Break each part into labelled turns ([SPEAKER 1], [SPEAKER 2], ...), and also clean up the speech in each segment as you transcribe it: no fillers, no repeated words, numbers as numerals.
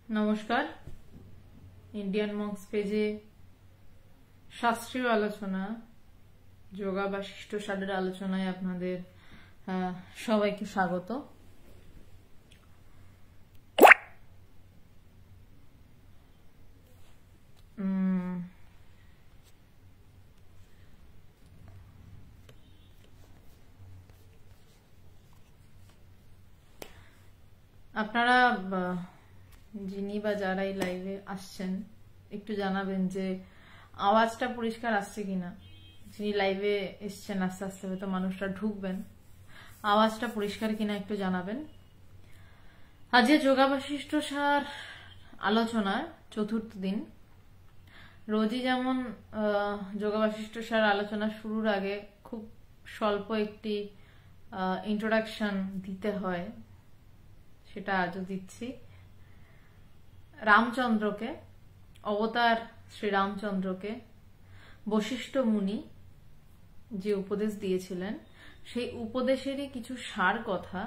[SPEAKER 1] নমস্কার। ইন্ডিয়ান মঙ্কস পেজে শাস্ত্রীয় আলোচনা যোগা বাশিষ্ঠ সারের আলোচনায় আপনাদের সবাইকে স্বাগত। আপনারা যিনি বা যারা এই লাইভে আসছেন একটু জানাবেন যে আওয়াজটা পরিষ্কার আসছে কিনা। যিনি লাইভে এসছেন আস্তে আস্তে হয়তো মানুষরা ঢুকবেন, আওয়াজটা পরিষ্কার কিনা একটু জানাবেন। আজকে যোগা বাশিষ্ঠ সার আলোচনার চতুর্থ দিন। রোজই যেমন যোগা বাশিষ্ঠ সার আলোচনা শুরুর আগে খুব স্বল্প একটি ইন্ট্রোডাকশন দিতে হয়, সেটা আজও দিচ্ছি। রামচন্দ্রকে, অবতার শ্রী রামচন্দ্রকে বশিষ্ঠ মুনি যে উপদেশ দিয়েছিলেন সেই উপদেশেরই কিছু সার কথা,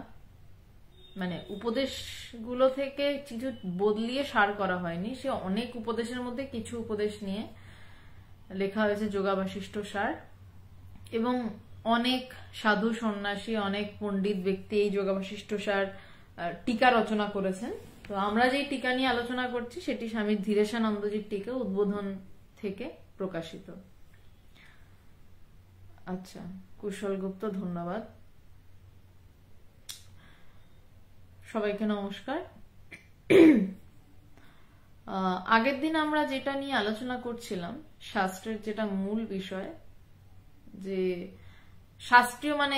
[SPEAKER 1] মানে উপদেশগুলো থেকে কিছু বদলিয়ে সার করা হয়নি, সে অনেক উপদেশের মধ্যে কিছু উপদেশ নিয়ে লেখা হয়েছে যোগা বাশিষ্ঠ সার। এবং অনেক সাধু সন্ন্যাসী, অনেক পণ্ডিত ব্যক্তি এই যোগা বাশিষ্ঠ সার টিকা রচনা করেছেন। তো আমরা যেই টিকা নিয়ে আলোচনা করছি সেটি স্বামী ধীরেশানন্দজির টিকা, উদ্বোধন থেকে প্রকাশিত। আচ্ছা, কুশল গুপ্ত, ধন্যবাদ। সবাইকে নমস্কার। আগের দিন আমরা যেটা নিয়ে আলোচনা করছিলাম, শাস্ত্রের যেটা মূল বিষয়, যে শাস্ত্রীয় মানে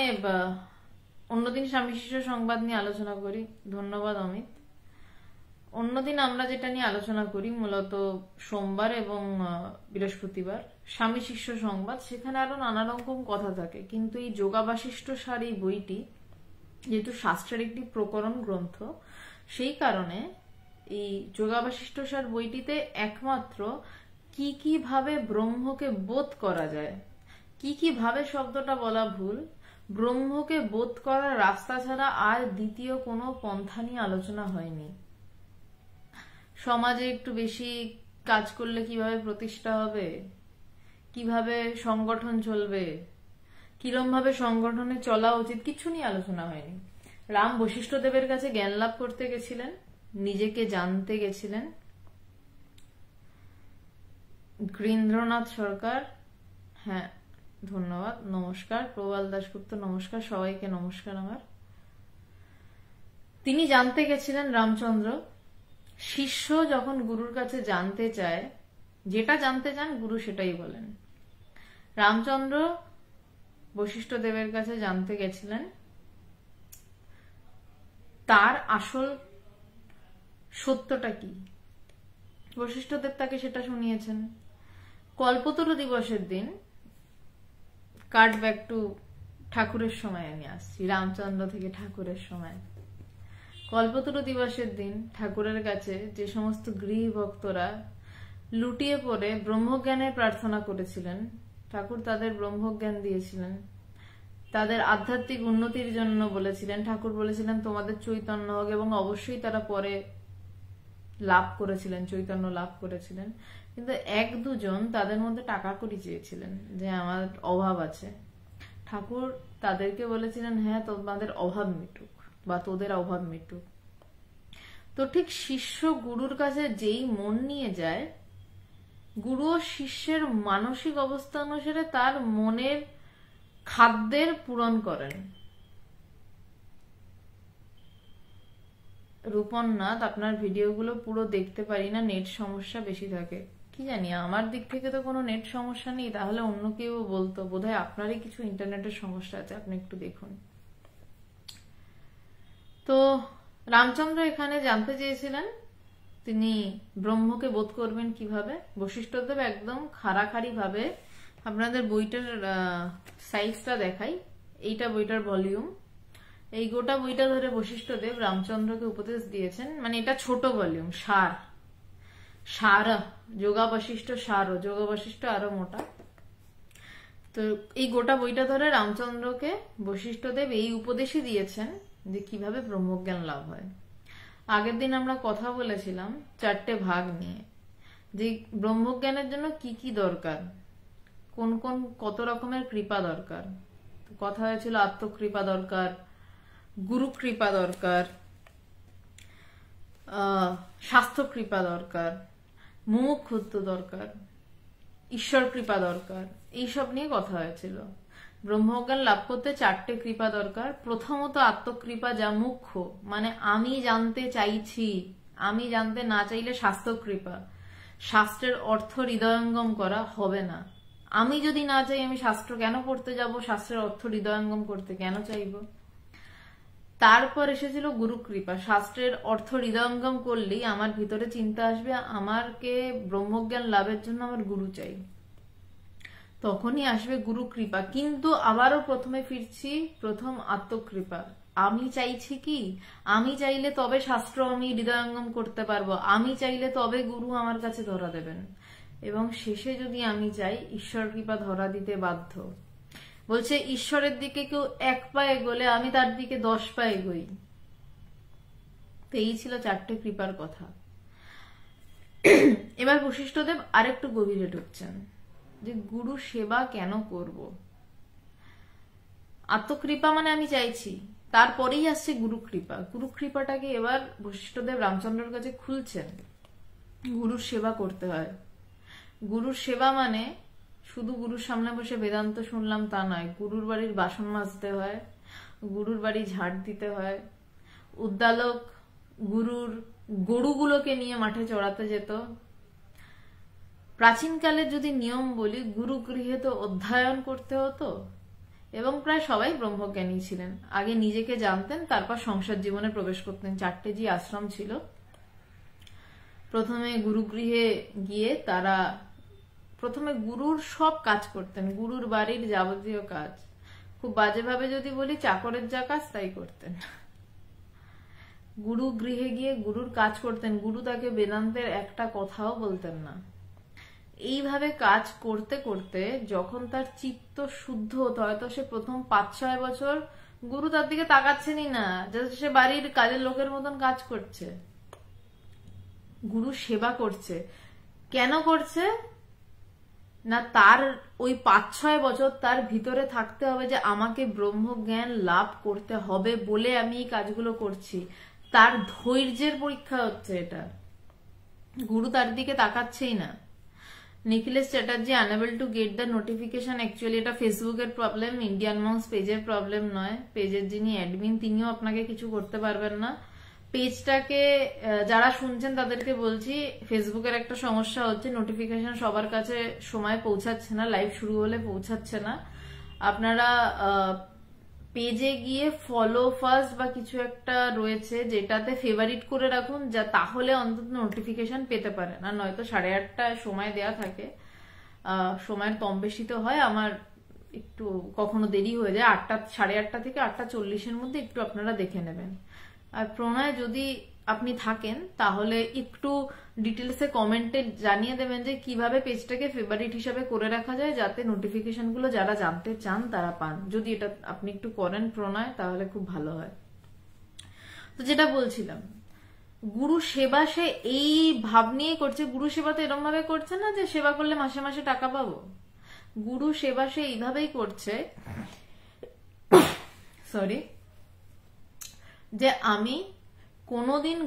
[SPEAKER 1] অন্যদিন স্বামী শিষ্য সংবাদ নিয়ে আলোচনা করি, ধন্যবাদ অমিত। অন্যদিন আমরা যেটা নিয়ে আলোচনা করি মূলত সোমবার এবং বৃহস্পতিবার স্বামী শিষ্য সংবাদ, সেখানে আরো নানা রকম কথা থাকে। কিন্তু এই যোগা বাশিষ্ঠ সার এই বইটি যেহেতু শাস্ত্রের একটি প্রকরণ গ্রন্থ, সেই কারণে এই যোগা বাশিষ্ঠ সার বইটিতে একমাত্র কি কি ভাবে ব্রহ্মকে বোধ করা যায়, কি কি ভাবে শব্দটা বলা ভুল, ব্রহ্মকে বোধ করার রাস্তা ছাড়া আর দ্বিতীয় কোনো পন্থা নিয়ে আলোচনা হয়নি। সমাজে একটু বেশি কাজ করলে কিভাবে প্রতিষ্ঠা হবে, কিভাবে সংগঠন চলবে, কিরম ভাবে সংগঠনে চলা উচিত, কিছু নিয়ে আলোচনা হয়নি। রাম বশিষ্ঠ দেবের কাছে জ্ঞান লাভ করতে গেছিলেন, নিজেকে জানতে গেছিলেন। গৃন্দ্রনাথ সরকার, হ্যাঁ ধন্যবাদ, নমস্কার। প্রবাল দাশগুপ্ত, নমস্কার। সবাইকে নমস্কার আমার। তিনি জানতে গেছিলেন রামচন্দ্র। শিষ্য যখন গুরুর কাছে জানতে চায়, যেটা জানতে চান গুরু সেটাই বলেন। রামচন্দ্র বশিষ্ঠ দেবের কাছে জানতে গেছিলেন তার আসল সত্যটা কি। বশিষ্ঠ দেব তাকে সেটা শুনিয়েছেন। কল্পতরু দিবসের দিন, কাট ব্যাক টু ঠাকুরের সময় আমি আসছি, রামচন্দ্র থেকে ঠাকুরের সময়। কল্পতরু দিবসের দিন ঠাকুরের কাছে যে সমস্ত গৃহী ভক্তরা লুটিয়ে পড়ে ব্রহ্মজ্ঞানের প্রার্থনা করেছিলেন, ঠাকুর তাদের ব্রহ্মজ্ঞান দিয়েছিলেন, তাদের আধ্যাত্মিক উন্নতির জন্য বলেছিলেন। ঠাকুর বলেছিলেন তোমাদের চৈতন্য হোক, এবং অবশ্যই তারা পরে লাভ করেছিলেন, চৈতন্য লাভ করেছিলেন। কিন্তু এক দুজন তাদের মধ্যে টাকা কড়ি চেয়েছিলেন, যে আমার অভাব আছে। ঠাকুর তাদেরকে বলেছিলেন হ্যাঁ তোমাদের অভাব মিটুক, বা তোদের অভাব মিটুক। তো ঠিক শিষ্য গুরুর কাছে যেই মন নিয়ে যায়, গুরু ও শিষ্যের মানসিক অবস্থা অনুসারে তার মনের খাদ্যের পূরণ করেন। রূপন নাথ, আপনার ভিডিওগুলো পুরো দেখতে পারি না, নেট সমস্যা বেশি থাকে। কি জানি, আমার দিক থেকে তো কোনো নেট সমস্যা নেই, তাহলে অন্য কেউ বলতো। বোধহয় আপনারই কিছু ইন্টারনেটের সমস্যা আছে, আপনি একটু দেখুন। তো রামচন্দ্র এখানে জানতে চেয়েছিলেন তিনি ব্রহ্মকে বোধ করবেন কিভাবে। বশিষ্ঠদেব একদম খাড়াখাড়ি ভাবে, আপনাদের বইটার সাইজটা দেখাই, এইটা বইটার ভলিউম, এই গোটা বইটা ধরে বশিষ্ঠদেব রামচন্দ্রকে উপদেশ দিয়েছেন। মানে এটা ছোট ভলিউম, সার যোগা বশিষ্ঠ সার, যোগা বশিষ্ঠ আরো মোটা। তো এই গোটা বইটা ধরে রামচন্দ্রকে বশিষ্ঠদেব এই উপদেশই দিয়েছেন যে কিভাবে ব্রহ্মজ্ঞান লাভ হয়। আগের দিন আমরা কথা বলেছিলাম 4টে ভাগ নিয়ে, যে ব্রহ্মজ্ঞানের জন্য কি কি দরকার, কোন কোন কত রকমের কৃপা দরকার। কথা হয়েছিল আত্মকৃপা দরকার, গুরু কৃপা দরকার, স্বাস্থ্য কৃপা দরকার, মুমুক্ষুত্ব দরকার, ঈশ্বর কৃপা দরকার, এইসব নিয়ে কথা হয়েছিল। ব্রহ্মজ্ঞান লাভ করতে 4টে কৃপা দরকার। প্রথমত আত্মকৃপা, যা মুখ্য, মানে আমি জানতে চাইছি, আমি জানতে না চাইলে শাস্ত্র কৃপা। শাস্ত্রের অর্থ হৃদয়ঙ্গম করা হবে না। আমি যদি না চাই, আমি শাস্ত্র কেন পড়তে যাব, শাস্ত্রের অর্থ হৃদয়ঙ্গম করতে কেন চাইব। তারপর এসেছিল গুরু কৃপা। শাস্ত্রের অর্থ হৃদয়ঙ্গম করলেই আমার ভিতরে চিন্তা আসবে, আমাকে ব্রহ্মজ্ঞান লাভের জন্য আমার গুরু চাই, তখনই আসবে গুরু কৃপা। কিন্তু আবারও প্রথমে ফিরছি, প্রথম আত্মকৃপা। আমি চাইছি কি, আমি চাইলে তবে শাস্ত্র আমি হৃদয়ঙ্গম করতে পারবো, আমি চাইলে তবে গুরু আমার কাছে ধরা দেবেন, এবং শেষে যদি আমি চাই, ঈশ্বর কৃপা ধরা দিতে বাধ্য। বলছে ঈশ্বরের দিকে কেউ 1 পা এগোলে আমি তার দিকে 10 পা এগোই। তো এই ছিল 4টে কৃপার কথা। এবার বশিষ্ঠদেব আরেকটু গভীরে ঢুকছেন, যে গুরু সেবা কেন করব। আত্মকৃপা মানে আমি চাইছি, তারপরেই আসছে গুরু কৃপা। গুরু কৃপাটাকে এবার বশিষ্ঠদেব রামচন্দ্রের কাছে খুলছেন। গুরুর সেবা করতে হয়। গুরুর সেবা মানে শুধু গুরুর সামনে বসে বেদান্ত শুনলাম তা নয়। গুরুর বাড়ির বাসন মাজতে হয়, গুরুর বাড়ি ঝাড় দিতে হয়। উদ্দালক গুরুর গরুগুলোকে নিয়ে মাঠে চড়াতে যেত। প্রাচীনকালের যদি নিয়ম বলি, গুরু গৃহে তো অধ্যয়ন করতে হতো, এবং প্রায় সবাই ব্রহ্মজ্ঞানী ছিলেন। আগে নিজেকে জানতেন, তারপর সংসার জীবনে প্রবেশ করতেন। 4টে যে আশ্রম ছিল, প্রথমে গুরুগৃহে গিয়ে তারা প্রথমে গুরুর সব কাজ করতেন, গুরুর বাড়ির যাবতীয় কাজ। খুব বাজেভাবে যদি বলি, চাকরের যা কাজ তাই করতেন। গুরু গৃহে গিয়ে গুরুর কাজ করতেন, গুরু তাকে বেদান্তের একটা কথাও বলতেন না। এইভাবে কাজ করতে করতে যখন তার চিত্ত শুদ্ধ হতো, হয়তো সে প্রথম 5-6 বছর গুরু তার দিকে তাকাচ্ছেনই না, যাতে সে বাড়ির কাজের লোকের মতন কাজ করছে, গুরু সেবা করছে। কেন করছে না, তার ওই 5-6 বছর তার ভিতরে থাকতে হবে যে আমাকে ব্রহ্মজ্ঞান লাভ করতে হবে বলে আমি এই কাজগুলো করছি। তার ধৈর্যের পরীক্ষা হচ্ছে এটা। গুরু তার দিকে তাকাচ্ছেই না। Nikhilesh Chatterjee unable to get the notification. Actually এটা ফেসবুকের প্রবলেম, ইন্ডিয়ান মংস পেজের প্রবলেম নয়। পেজের যিনি অ্যাডমিন তিনিও আপনাকে কিছু করতে পারবেন না। পেজটাকে যারা শুনছেন তাদেরকে বলছি, ফেসবুকের একটা সমস্যা হচ্ছে, নোটিফিকেশন সবার কাছে সময় পৌঁছাচ্ছে না, লাইভ শুরু হলে পৌঁছাচ্ছে না। আপনারা পেজে গিয়ে ফলো ফার্স্ট বা কিছু একটা রয়েছে যেটাতে ফেভারিট করে রাখুন, যা তাহলে অন্তত নোটিফিকেশন পেতে পারেন। আর নয়তো 8:30টায় সময় দেয়া থাকে, সময়ের কম বেশি তো হয়, আমার একটু কখনো দেরি হয়ে যায়। 8:30 থেকে 8:40-এর মধ্যে একটু আপনারা দেখে নেবেন। আর প্রণয়, যদি আপনি থাকেন তাহলে একটু ডিটেলসে কমেন্টে জানিয়ে দেবেন যে কিভাবে পেজটাকে ফেভারিট হিসাবে করে রাখা যায়, যাতে নোটিফিকেশন গুলো যারা জানতে চান তারা পান। যদি এটা আপনি একটু করেন প্রণয়, তাহলে খুব ভালো হয়। তো যেটা বলছিলাম, গুরু সেবা সে এই ভাব নিয়ে করছে। গুরু সেবা তো এরকম ভাবে করছে না যে সেবা করলে মাসে মাসে টাকা পাবো। গুরু সেবা সে এইভাবেই করছে, যে আমি কোনোদিন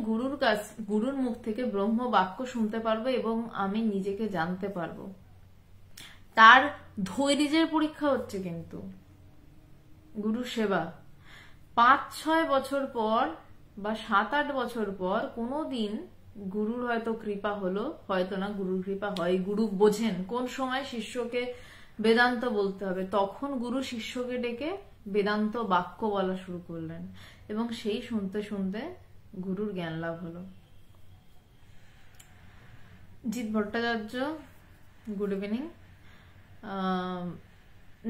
[SPEAKER 1] গুরুর মুখ থেকে ব্রহ্ম বাক্য শুনতে পারবো এবং আমি নিজেকে জানতে পারবো। তার ধৈর্যের পরীক্ষা হচ্ছে কিন্তু গুরু সেবা। 5-6 বছর পর বা 7-8 বছর পর কোনোদিন গুরুর হয়তো কৃপা হলো, হয়তো না গুরুর কৃপা হয়। গুরু বোঝেন কোন সময় শিষ্যকে বেদান্ত বলতে হবে, তখন গুরু শিষ্যকে ডেকে বেদান্ত বাক্য বলা শুরু করলেন, এবং সেই শুনতে শুনতে গুরুর জ্ঞান লাভ হলো। Jit Bhattacharya, good evening.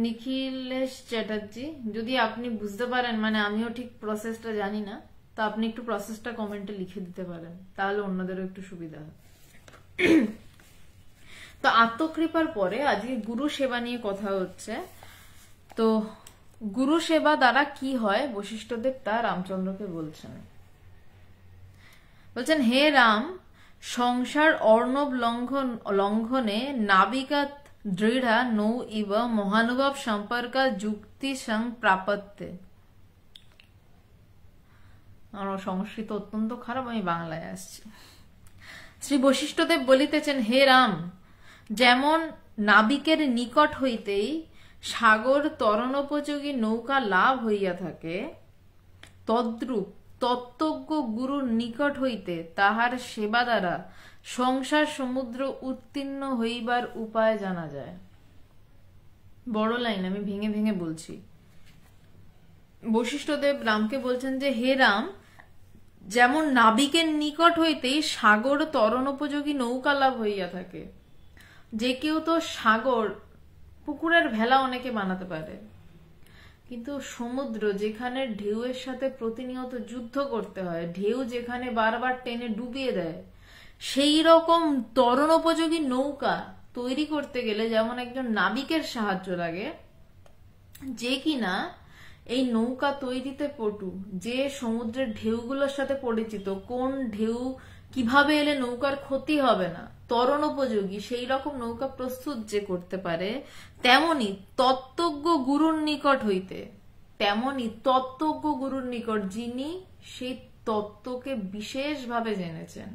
[SPEAKER 1] নিখিলেশ চ্যাটার্জি, যদি আপনি বুঝতে পারেন, মানে আমিও ঠিক প্রসেসটা জানি না, তো আপনি একটু প্রসেসটা কমেন্টে লিখে দিতে পারেন, তাহলে অন্যদেরও একটু সুবিধা হয়। তো আত্মকৃপার পরে আজকে গুরু সেবা নিয়ে কথা হচ্ছে। তো গুরু সেবা দ্বারা কি হয় বশিষ্ঠদেব তা রামচন্দ্রকে বলছেন। বলছেন হে রাম, সংসার অর্ণব লঙ্ঘনে নাবিকাত দৃঢ়া নৌ ইব মহানুভব সম্পর্ক যুক্তি সং প্রাপত্যে। আমার সংস্কৃত অত্যন্ত খারাপ, আমি বাংলায় আসছি। শ্রী বশিষ্ঠদেব বলিতেছেন, হে রাম, যেমন নাবিকের নিকট হইতেই সাগর তরণোপযোগী নৌকা লাভ হইয়া থাকে, তদ্রূপ তত্ত্বজ্ঞ গুরুর নিকট হইতে তাহার সেবা দ্বারা সংসার সমুদ্র উত্তীর্ণ হইবার উপায় জানা যায়। বড় লাইন, আমি ভেঙে ভেঙে বলছি। বশিষ্ঠদেব রামকে বলছেন যে, হে রাম, যেমন নাবিকের নিকট হইতেই সাগর তরণোপযোগী নৌকা লাভ হইয়া থাকে। যে কেউ তো সাগর, পুকুরের ভেলা অনেকে বানাতে পারে, কিন্তু সমুদ্র যেখানে ঢেউয়ের সাথে প্রতিনিয়ত যুদ্ধ করতে হয়, ঢেউ যেখানে বারবার টেনে ডুবিয়ে দেয়, সেই রকম তরণোপযোগী নৌকা তৈরি করতে গেলে যেমন একজন নাবিকের সাহায্য লাগে, যে কিনা এই নৌকা তৈরিতে পটু, যে সমুদ্রের ঢেউগুলোর সাথে পরিচিত, কোন ঢেউ কিভাবে এলে নৌকার ক্ষতি হবে না, তরণোপযোগী সেই রকম নৌকা প্রস্তুত যে করতে পারে, তেমনি তত্ত্বজ্ঞ গুরুর নিকট হইতে, তেমনি তত্ত্বজ্ঞ গুরুর নিকট, যিনি সেই তত্ত্বকে বিশেষভাবে জেনেছেন,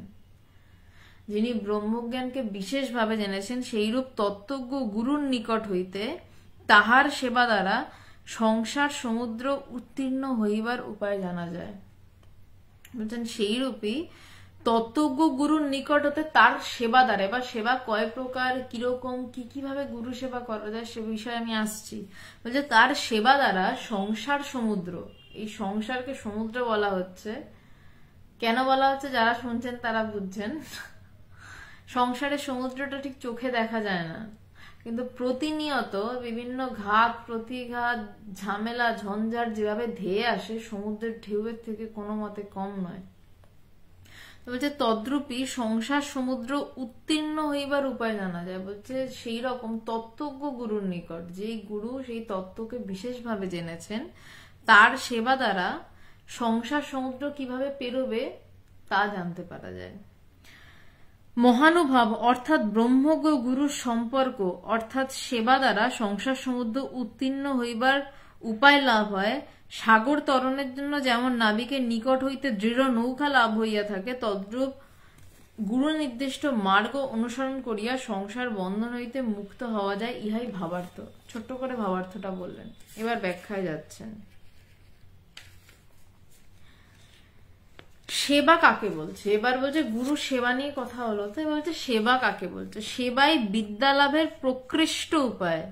[SPEAKER 1] যিনি ব্রহ্মজ্ঞানকে বিশেষভাবে জেনেছেন, সেইরূপ তত্ত্বজ্ঞ গুরুর নিকট হইতে তাহার সেবা দ্বারা সংসার সমুদ্র উত্তীর্ণ হইবার উপায় জানা যায়। বলছেন সেইরূপই তত্ত্বজ্ঞ গুরুর নিকট হতে তার সেবা দ্বারা, বা সেবা কয় প্রকার, কিরকম, কিভাবে গুরু সেবা করা যায় সে বিষয়ে আমি আসছি। বলছে তার সেবা দ্বারা সংসার সমুদ্র, এই সংসারকে সমুদ্র বলা হচ্ছে, কেন বলা হচ্ছে যারা শুনছেন তারা বুঝছেন। সংসারের সমুদ্রটা ঠিক চোখে দেখা যায় না, কিন্তু প্রতিনিয়ত বিভিন্ন ঘাত প্রতিঘাত, ঝামেলা ঝঞ্ঝাট যেভাবে ধেয়ে আসে, সমুদ্রের ঢেউয়ের থেকে কোনো মতে কম নয়। বলছে তদ্রূপী সংসার সমুদ্র উত্তীর্ণ হইবার উপায় জানা যায়। বলছে সেই রকম তত্ত্বজ্ঞ গুরুর নিকট, যেই গুরু সেই তত্ত্বকে বিশেষভাবে জেনেছেন, তার সেবা দ্বারা সংসার সমুদ্র কিভাবে পেরোবে তা জানতে পারা যায়। মহানুভব অর্থাৎ ব্রহ্মজ্ঞ গুরুর সম্পর্ক অর্থাৎ সেবা দ্বারা সংসার সমুদ্র উত্তীর্ণ হইবার উপায় লাভ হয়। সাগর তরণের জন্য যেমন নাবিকের নিকট হইতে দৃঢ় নৌকা লাভ হইয়া থাকে, তদ্রূপ গুরু নির্দিষ্ট মার্গ অনুসরণ করিয়া সংসার বন্ধন হইতে মুক্ত হওয়া যায়, ইহাই ভাবার্থ। ছোট্ট করে ভাবার্থটা বললেন, এবার ব্যাখ্যায় যাচ্ছেন। সেবা কাকে বলছে? এবার বলছে গুরু সেবা নিয়ে কথা হলো, তাই বলছে সেবা কাকে বলছে? সেবাই বিদ্যা লাভের প্রকৃষ্ট উপায়।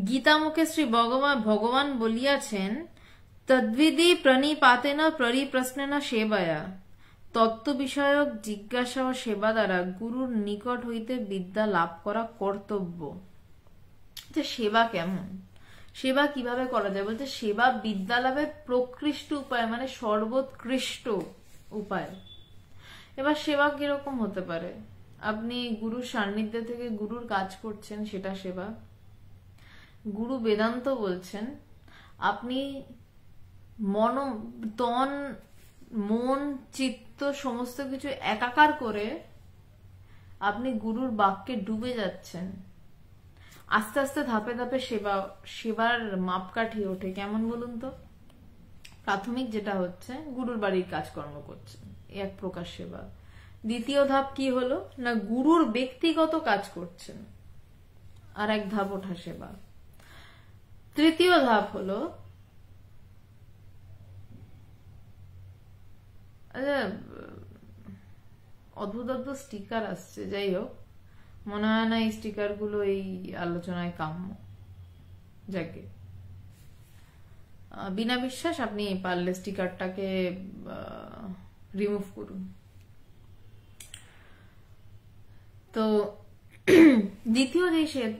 [SPEAKER 1] গীতামুখে শ্রী ভগবান বলিয়াছেন, তদ্বিধি প্রণিপাতেন পরিপ্রশ্নেন সেবায়া, তত্ত্ব বিষয়ক জিজ্ঞাসা ও সেবা দ্বারা গুরুর নিকট হইতে বিদ্যা লাভ করা কর্তব্য। যে সেবা কেমন, সেবা কিভাবে করা যায়? বলছে সেবা বিদ্যা লাভের প্রকৃষ্ট উপায়, মানে সর্বোৎকৃষ্ট উপায়। এবার সেবা কিরকম হতে পারে? আপনি গুরুর সান্নিধ্য থেকে গুরুর কাজ করছেন, সেটা সেবা। গুরু বেদান্ত বলছেন, আপনি তন মন চিত্ত সমস্ত কিছু একাকার করে আপনি গুরুর বাক্যে ডুবে যাচ্ছেন। আস্তে আস্তে ধাপে ধাপে সেবার মাপকাঠি ওঠে। কেমন বলুন তো? প্রাথমিক যেটা হচ্ছে গুরুর বাড়ির কাজকর্ম করছেন, এক প্রকার সেবা। দ্বিতীয় ধাপ কি হলো না, গুরুর ব্যক্তিগত কাজ করছেন, আর এক ধাপ ওঠা সেবা। তৃতীয় ধাপ হলো, অদ্ভুত অদ্ভুত স্টিকার আসছে, যাই হোক, মনে হয় না এই স্টিকার গুলো এই আলোচনায় কাম্য। যাকে বিনা বিশ্বাস, আপনি পারলে স্টিকারটাকে রিমুভ করুন। তো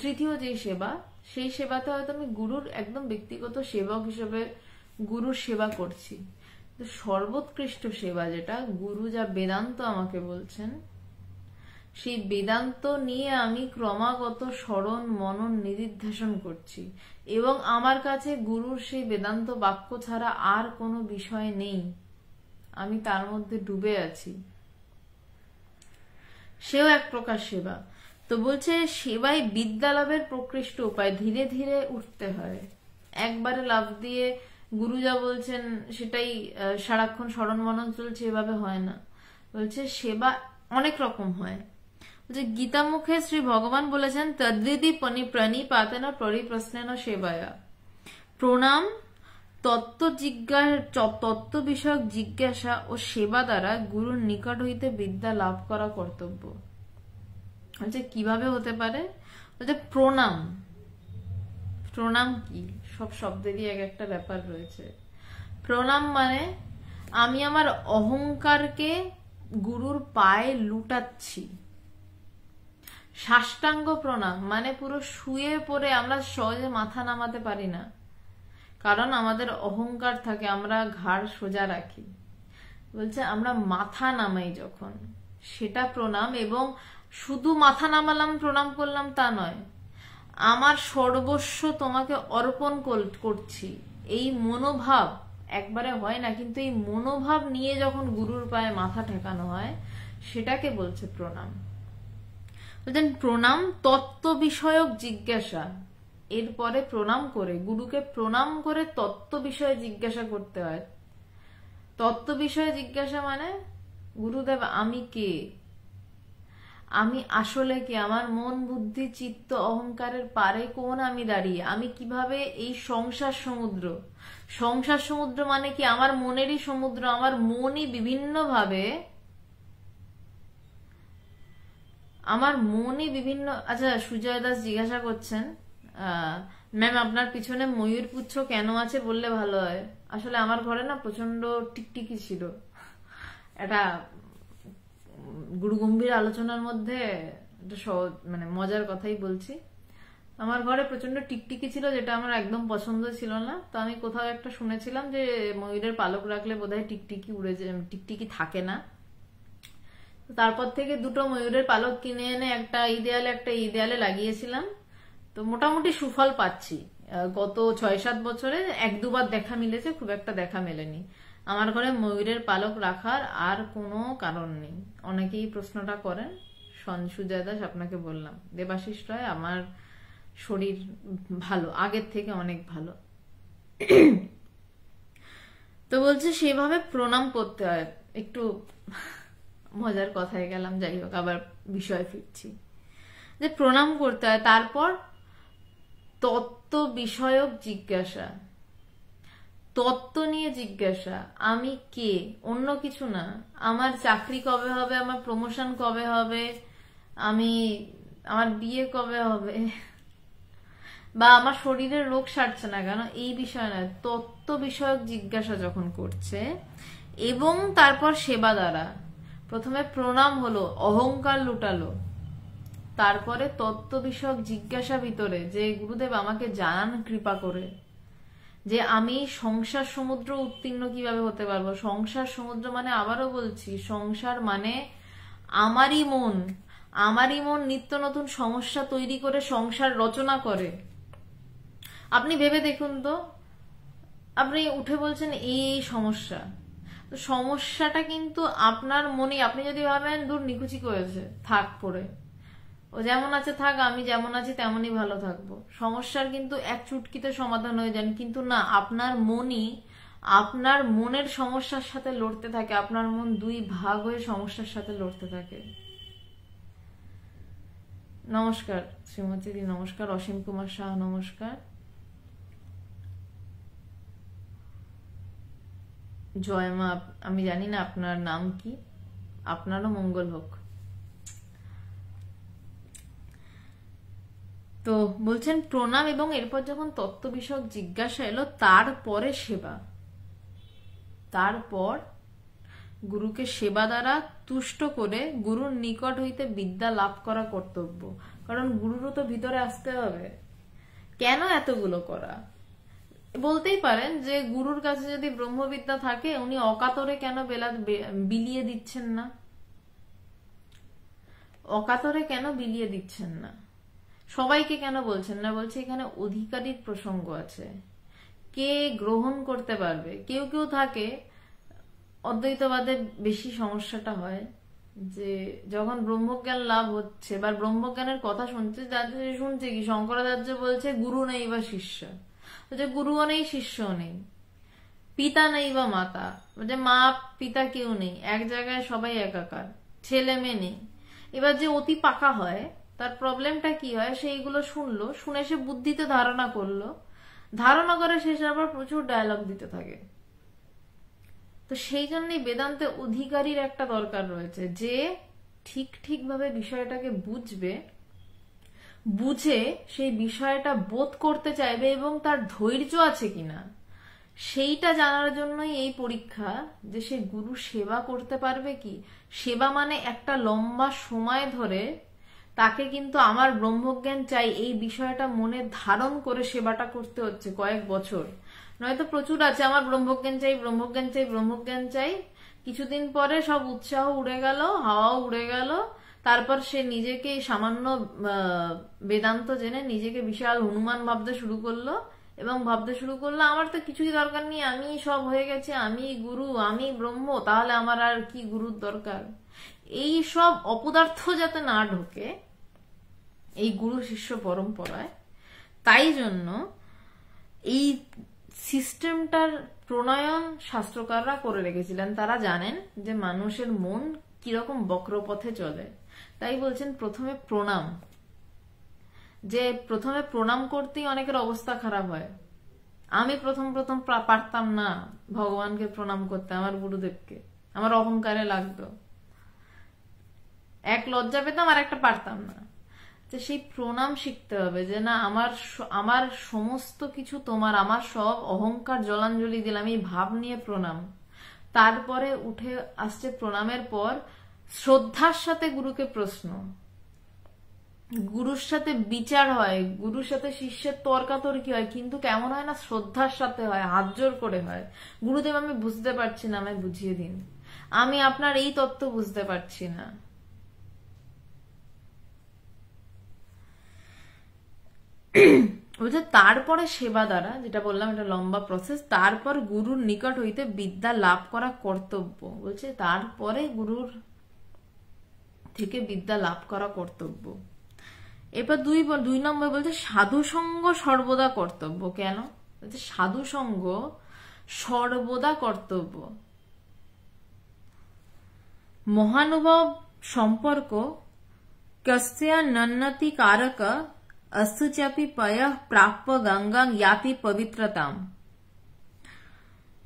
[SPEAKER 1] তৃতীয় যে সেবা, সেই সেবাতে হয়তো আমি গুরুর একদম ব্যক্তিগত সেবক হিসেবে গুরুর সেবা করছি। সর্বোৎকৃষ্ট সেবা যেটা, গুরু যা বেদান্ত আমাকে বলছেন, সেই বেদান্ত নিয়ে আমি ক্রমাগত স্মরণ মনন নিদিধ্যাসন করছি, এবং আমার কাছে গুরুর সেই বেদান্ত বাক্য ছাড়া আর কোনো বিষয় নেই, আমি তার মধ্যে ডুবে আছি, সেও এক প্রকার সেবা। তো বলছে সেবাই বিদ্যা লাভের প্রকৃষ্ট উপায়, ধীরে ধীরে উঠতে হয়, একবারে লাভ দিয়ে গুরু যা বলছেন সেটাই সারাক্ষণ স্মরণ মনন চলছে, এভাবে হয় না। বলছে সেবা অনেক রকম হয়। বলছে গীতা মুখে শ্রী ভগবান বলেছেন তদ্বিধি প্রণিপাতেন পরিপ্রশ্নেন সেবায়া, প্রণাম, তত্ত্ব বিষয়ক জিজ্ঞাসা ও সেবা দ্বারা গুরুর নিকট হইতে বিদ্যা লাভ করা কর্তব্য। বলছে কিভাবে হতে পারে? বলছে প্রণাম। প্রণাম কি? সব শব্দেরই এক একটা ব্যাপার রয়েছে। প্রণাম মানে আমি আমার অহংকারকে গুরুর পায়ে লুটাচ্ছি। সাষ্টাঙ্গ প্রণাম মানে পুরো শুয়ে পড়ে আমরা সহজে মাথা নামাতে পারি না, কারণ আমাদের অহংকার থাকে, আমরা ঘাড় সোজা রাখি। বলছে আমরা মাথা নামাই যখন, সেটা প্রণাম। এবং শুধু মাথা নামালাম প্রণাম করলাম তা নয়, আমার সর্বস্ব তোমাকে অর্পণ করছি, এই মনোভাব একবারে হয় না, কিন্তু এই মনোভাব নিয়ে যখন গুরুর পায়ে মাথা ঠেকানো হয় সেটাকে বলছে প্রণাম। বলছেন প্রণাম তত্ত্ব বিষয়ক জিজ্ঞাসা, এরপরে প্রণাম করে গুরুকে প্রণাম করে তত্ত্ব বিষয়ে জিজ্ঞাসা করতে হয়। তত্ত্ব বিষয়ে জিজ্ঞাসা মানে গুরুদেব আমি কে, আমি আসলে কি, আমার মন বুদ্ধি চিত্ত অহংকারের পারে কোন আমি দাঁড়িয়ে, আমি কিভাবে এই সংসার সমুদ্র, সংসার সমুদ্র মানে কি আমার মনেরই সমুদ্র, আমার মনই বিভিন্ন ভাবে, আমার মনই বিভিন্ন। আচ্ছা সুজয় দাস জিজ্ঞাসা করছেন ম্যাম আপনার পিছনে ময়ূর পুচ্ছ কেন আছে বললে ভালো হয়। আসলে আমার ঘরে না প্রচন্ড টিকটিকি ছিল, এটা গুরু গম্ভীর আলোচনার মধ্যে মানে মজার কথাই বলছি। আমার ঘরে প্রচন্ড টিকটিকি ছিল, যেটা আমার একদম পছন্দ ছিল না। তো আমি কোথাও একটা শুনেছিলাম যে ময়ূরের পালক রাখলে বোধহয় টিকটিকি উড়ে যায়, টিকটিকি থাকে না। তারপর থেকে দুটো ময়ূরের পালক কিনে এনে একটা এই দেয়ালে একটা এই দেয়ালে লাগিয়েছিলাম। তো মোটামুটি সুফল পাচ্ছি। গত 6-7 বছরে 1-2 বার দেখা মিলেছে, খুব একটা দেখা মেলেনি। আমার ঘরে ময়ূরের পালক রাখার আর কোনো কারণ নেই। অনেকেই প্রশ্নটা করেন। সুজয় দাস আপনাকে বললাম, দেবাশিস রায় আমার শরীর ভালো, আগের থেকে অনেক ভালো। তো বলছে সেভাবে প্রণাম করতে হয়। একটু মজার কথায় গেলাম, যাই হোক আবার বিষয় ফিরছি, যে প্রণাম করতে হয়। তারপর তত্ত্ব বিষয়ক জিজ্ঞাসা, তত্ত্ব নিয়ে জিজ্ঞাসা, আমি কে, অন্য কিছু না। আমার চাকরি কবে হবে, আমার প্রমোশন কবে হবে, আমার বিয়ে কবে হবে, বা আমার শরীরের রোগ সারছে না কেন, এই বিষয় নয়। তত্ত্ব বিষয়ক জিজ্ঞাসা যখন করছে এবং তারপর সেবা দ্বারা, প্রথমে প্রণাম হলো, অহংকার লুটালো, তারপরে তত্ত্ব বিষয়ক জিজ্ঞাসা ভিতরে যে গুরুদেব আমাকে জানান কৃপা করে যে আমি সংসার সমুদ্র উত্তীর্ণ কিভাবে হতে পারবো। সংসার সমুদ্র মানে আবারও বলছি, সংসার মানে আমারই মন নিত্য নতুন সমস্যা তৈরি করে সংসার রচনা করে। আপনি ভেবে দেখুন তো, আপনি উঠে বলছেন এই সমস্যা, তো সমস্যাটা কিন্তু আপনার মনে, আপনি যদি ভাবেন দূর নিকুচি করেছে থাক পড়ে, ও যেমন আছে থাক, আমি যেমন আছি তেমনই ভালো থাকবো, সমস্যার কিন্তু এক চুটকিতে সমাধান হয়ে যান। কিন্তু না, আপনার মনই আপনার মনের সমস্যার সাথে লড়তে থাকে, আপনার মন 2 ভাগ হয়ে সমস্যার সাথে লড়তে থাকে। নমস্কার শ্রীমতী দি, নমস্কার অসীম কুমার শাহ, নমস্কার। জয় মা, আমি জানি না আপনার নাম কি, আপনারও মঙ্গল হোক। তো বলছেন প্রণাম, এবং এরপর যখন তত্ত্ব বিষয়ক জিজ্ঞাসা এলো তারপরে সেবা, তারপর গুরুকে সেবা দ্বারা তুষ্ট করে গুরুর নিকট হইতে বিদ্যা লাভ করা কর্তব্য। কারণ গুরুরও তো ভিতরে আসতে হবে। কেন এতগুলো করা? বলতেই পারেন যে গুরুর কাছে যদি ব্রহ্মবিদ্যা থাকে, উনি অকাতরে কেন বিলিয়ে দিচ্ছেন না? অকাতরে কেন বিলিয়ে দিচ্ছেন না? সবাইকে কেন বলছেন না? বলছে এখানে অধিকারীর প্রসঙ্গ আছে, কে গ্রহণ করতে পারবে। কেউ কেউ থাকে অদ্বৈতবাদে বেশি সমস্যাটা হয় যে যখন ব্রহ্মজ্ঞান লাভ হচ্ছে বা ব্রহ্মজ্ঞানের কথা শুনছে, শুনছে কি শঙ্করাচার্য বলছে গুরু নেই বা শিষ্য, বলছে গুরুও নেই শিষ্যও নেই, পিতা নেই বা মাতা, বলছে মা পিতা কেউ নেই, এক জায়গায় সবাই একাকার, ছেলে মেয়ে নেই। এবার যে অতি পাকা হয় তার প্রবলেমটা কি হয়, সেইগুলো শুনলো, শুনে সে বুদ্ধিতে ধারণা করলো, ধারণা করে শেষে আবার প্রচুর ডায়লগ দিতে থাকে। তো সেই জন্যই বেদান্তে অধিকারীর একটা দরকার রয়েছে, যে ঠিক ভাবে বিষয়টাকে বুঝবে, বুঝে সেই বিষয়টা বোধ করতে চাইবে এবং তার ধৈর্য আছে কিনা সেইটা জানার জন্যই এই পরীক্ষা, যে সে গুরু সেবা করতে পারবে কি। সেবা মানে একটা লম্বা সময় ধরে তাকে কিন্তু আমার ব্রহ্মজ্ঞান চাই এই বিষয়টা মনে ধারণ করে সেবাটা করতে হচ্ছে কয়েক বছর। নয়তো প্রচুর আছে আমার ব্রহ্মজ্ঞান চাই ব্রহ্মজ্ঞান চাই ব্রহ্মজ্ঞান চাই, কিছুদিন পরে সব উৎসাহ উড়ে গেল, হাওয়াও উড়ে গেল, তারপর সে নিজেকে সামান্য বেদান্ত জেনে নিজেকে বিশাল হনুমান ভাবতে শুরু করলো এবং ভাবতে শুরু করলো আমার তো কিছুই দরকার নেই, আমি সব হয়ে গেছে, আমি গুরু, আমি ব্রহ্ম, তাহলে আমার আর কি গুরুর দরকার। এই সব অপদার্থ যাতে না ঢোকে এই গুরু শিষ্য পরম্পরায়, তাই জন্য এই সিস্টেমটার প্রণয়ন শাস্ত্রকাররা করে রেখেছিলেন। তারা জানেন যে মানুষের মন কিরকম বক্রপথে চলে, তাই বলছেন প্রথমে প্রণাম, যে প্রথমে প্রণাম করতেই অনেকের অবস্থা খারাপ হয়। আমি প্রথম পারতাম না ভগবানকে প্রণাম করতে, আমার গুরুদেবকে, আমার অহংকারে লাগতো, এক লজ্জা পেতাম আর একটা পারতাম না। তো সেই প্রণাম শিখতে হবে, যে না আমার সমস্ত কিছু তোমার, আমার সব অহংকার জলাঞ্জলি দিলাম, এই ভাব নিয়ে প্রণাম। তারপরে উঠে আসছে প্রণামের পর শ্রদ্ধার সাথে গুরুকে প্রশ্ন, গুরুর সাথে বিচার হয়, গুরুর সাথে শিষ্যের তর্কাতর্কি হয়, কিন্তু কেমন হয় না, শ্রদ্ধার সাথে হয়, হাত জোর করে হয়। গুরুদেব আমি বুঝতে পারছি না, আমায় বুঝিয়ে দিন, আমি আপনার এই তত্ত্ব বুঝতে পারছি না। বলছে তারপরে সেবা দ্বারা, যেটা বললাম এটা লম্বা প্রসেস, তারপর গুরুর নিকট হইতে বিদ্যা লাভ করা কর্তব্য। বলছে তারপরে গুরুর থেকে বিদ্যা লাভ করা কর্তব্য। এবার দুই নম্বর বলছে সাধু সঙ্গ সর্বদা কর্তব্য। কেন বলছে সাধু সঙ্গ সর্বদা কর্তব্য? মহানুভব সম্পর্ক কস্যা নন্নতি কারক অস্তুচাপি পয় প্রাপ্য গঙ্গাং ইয়াতি পবিত্রতাম।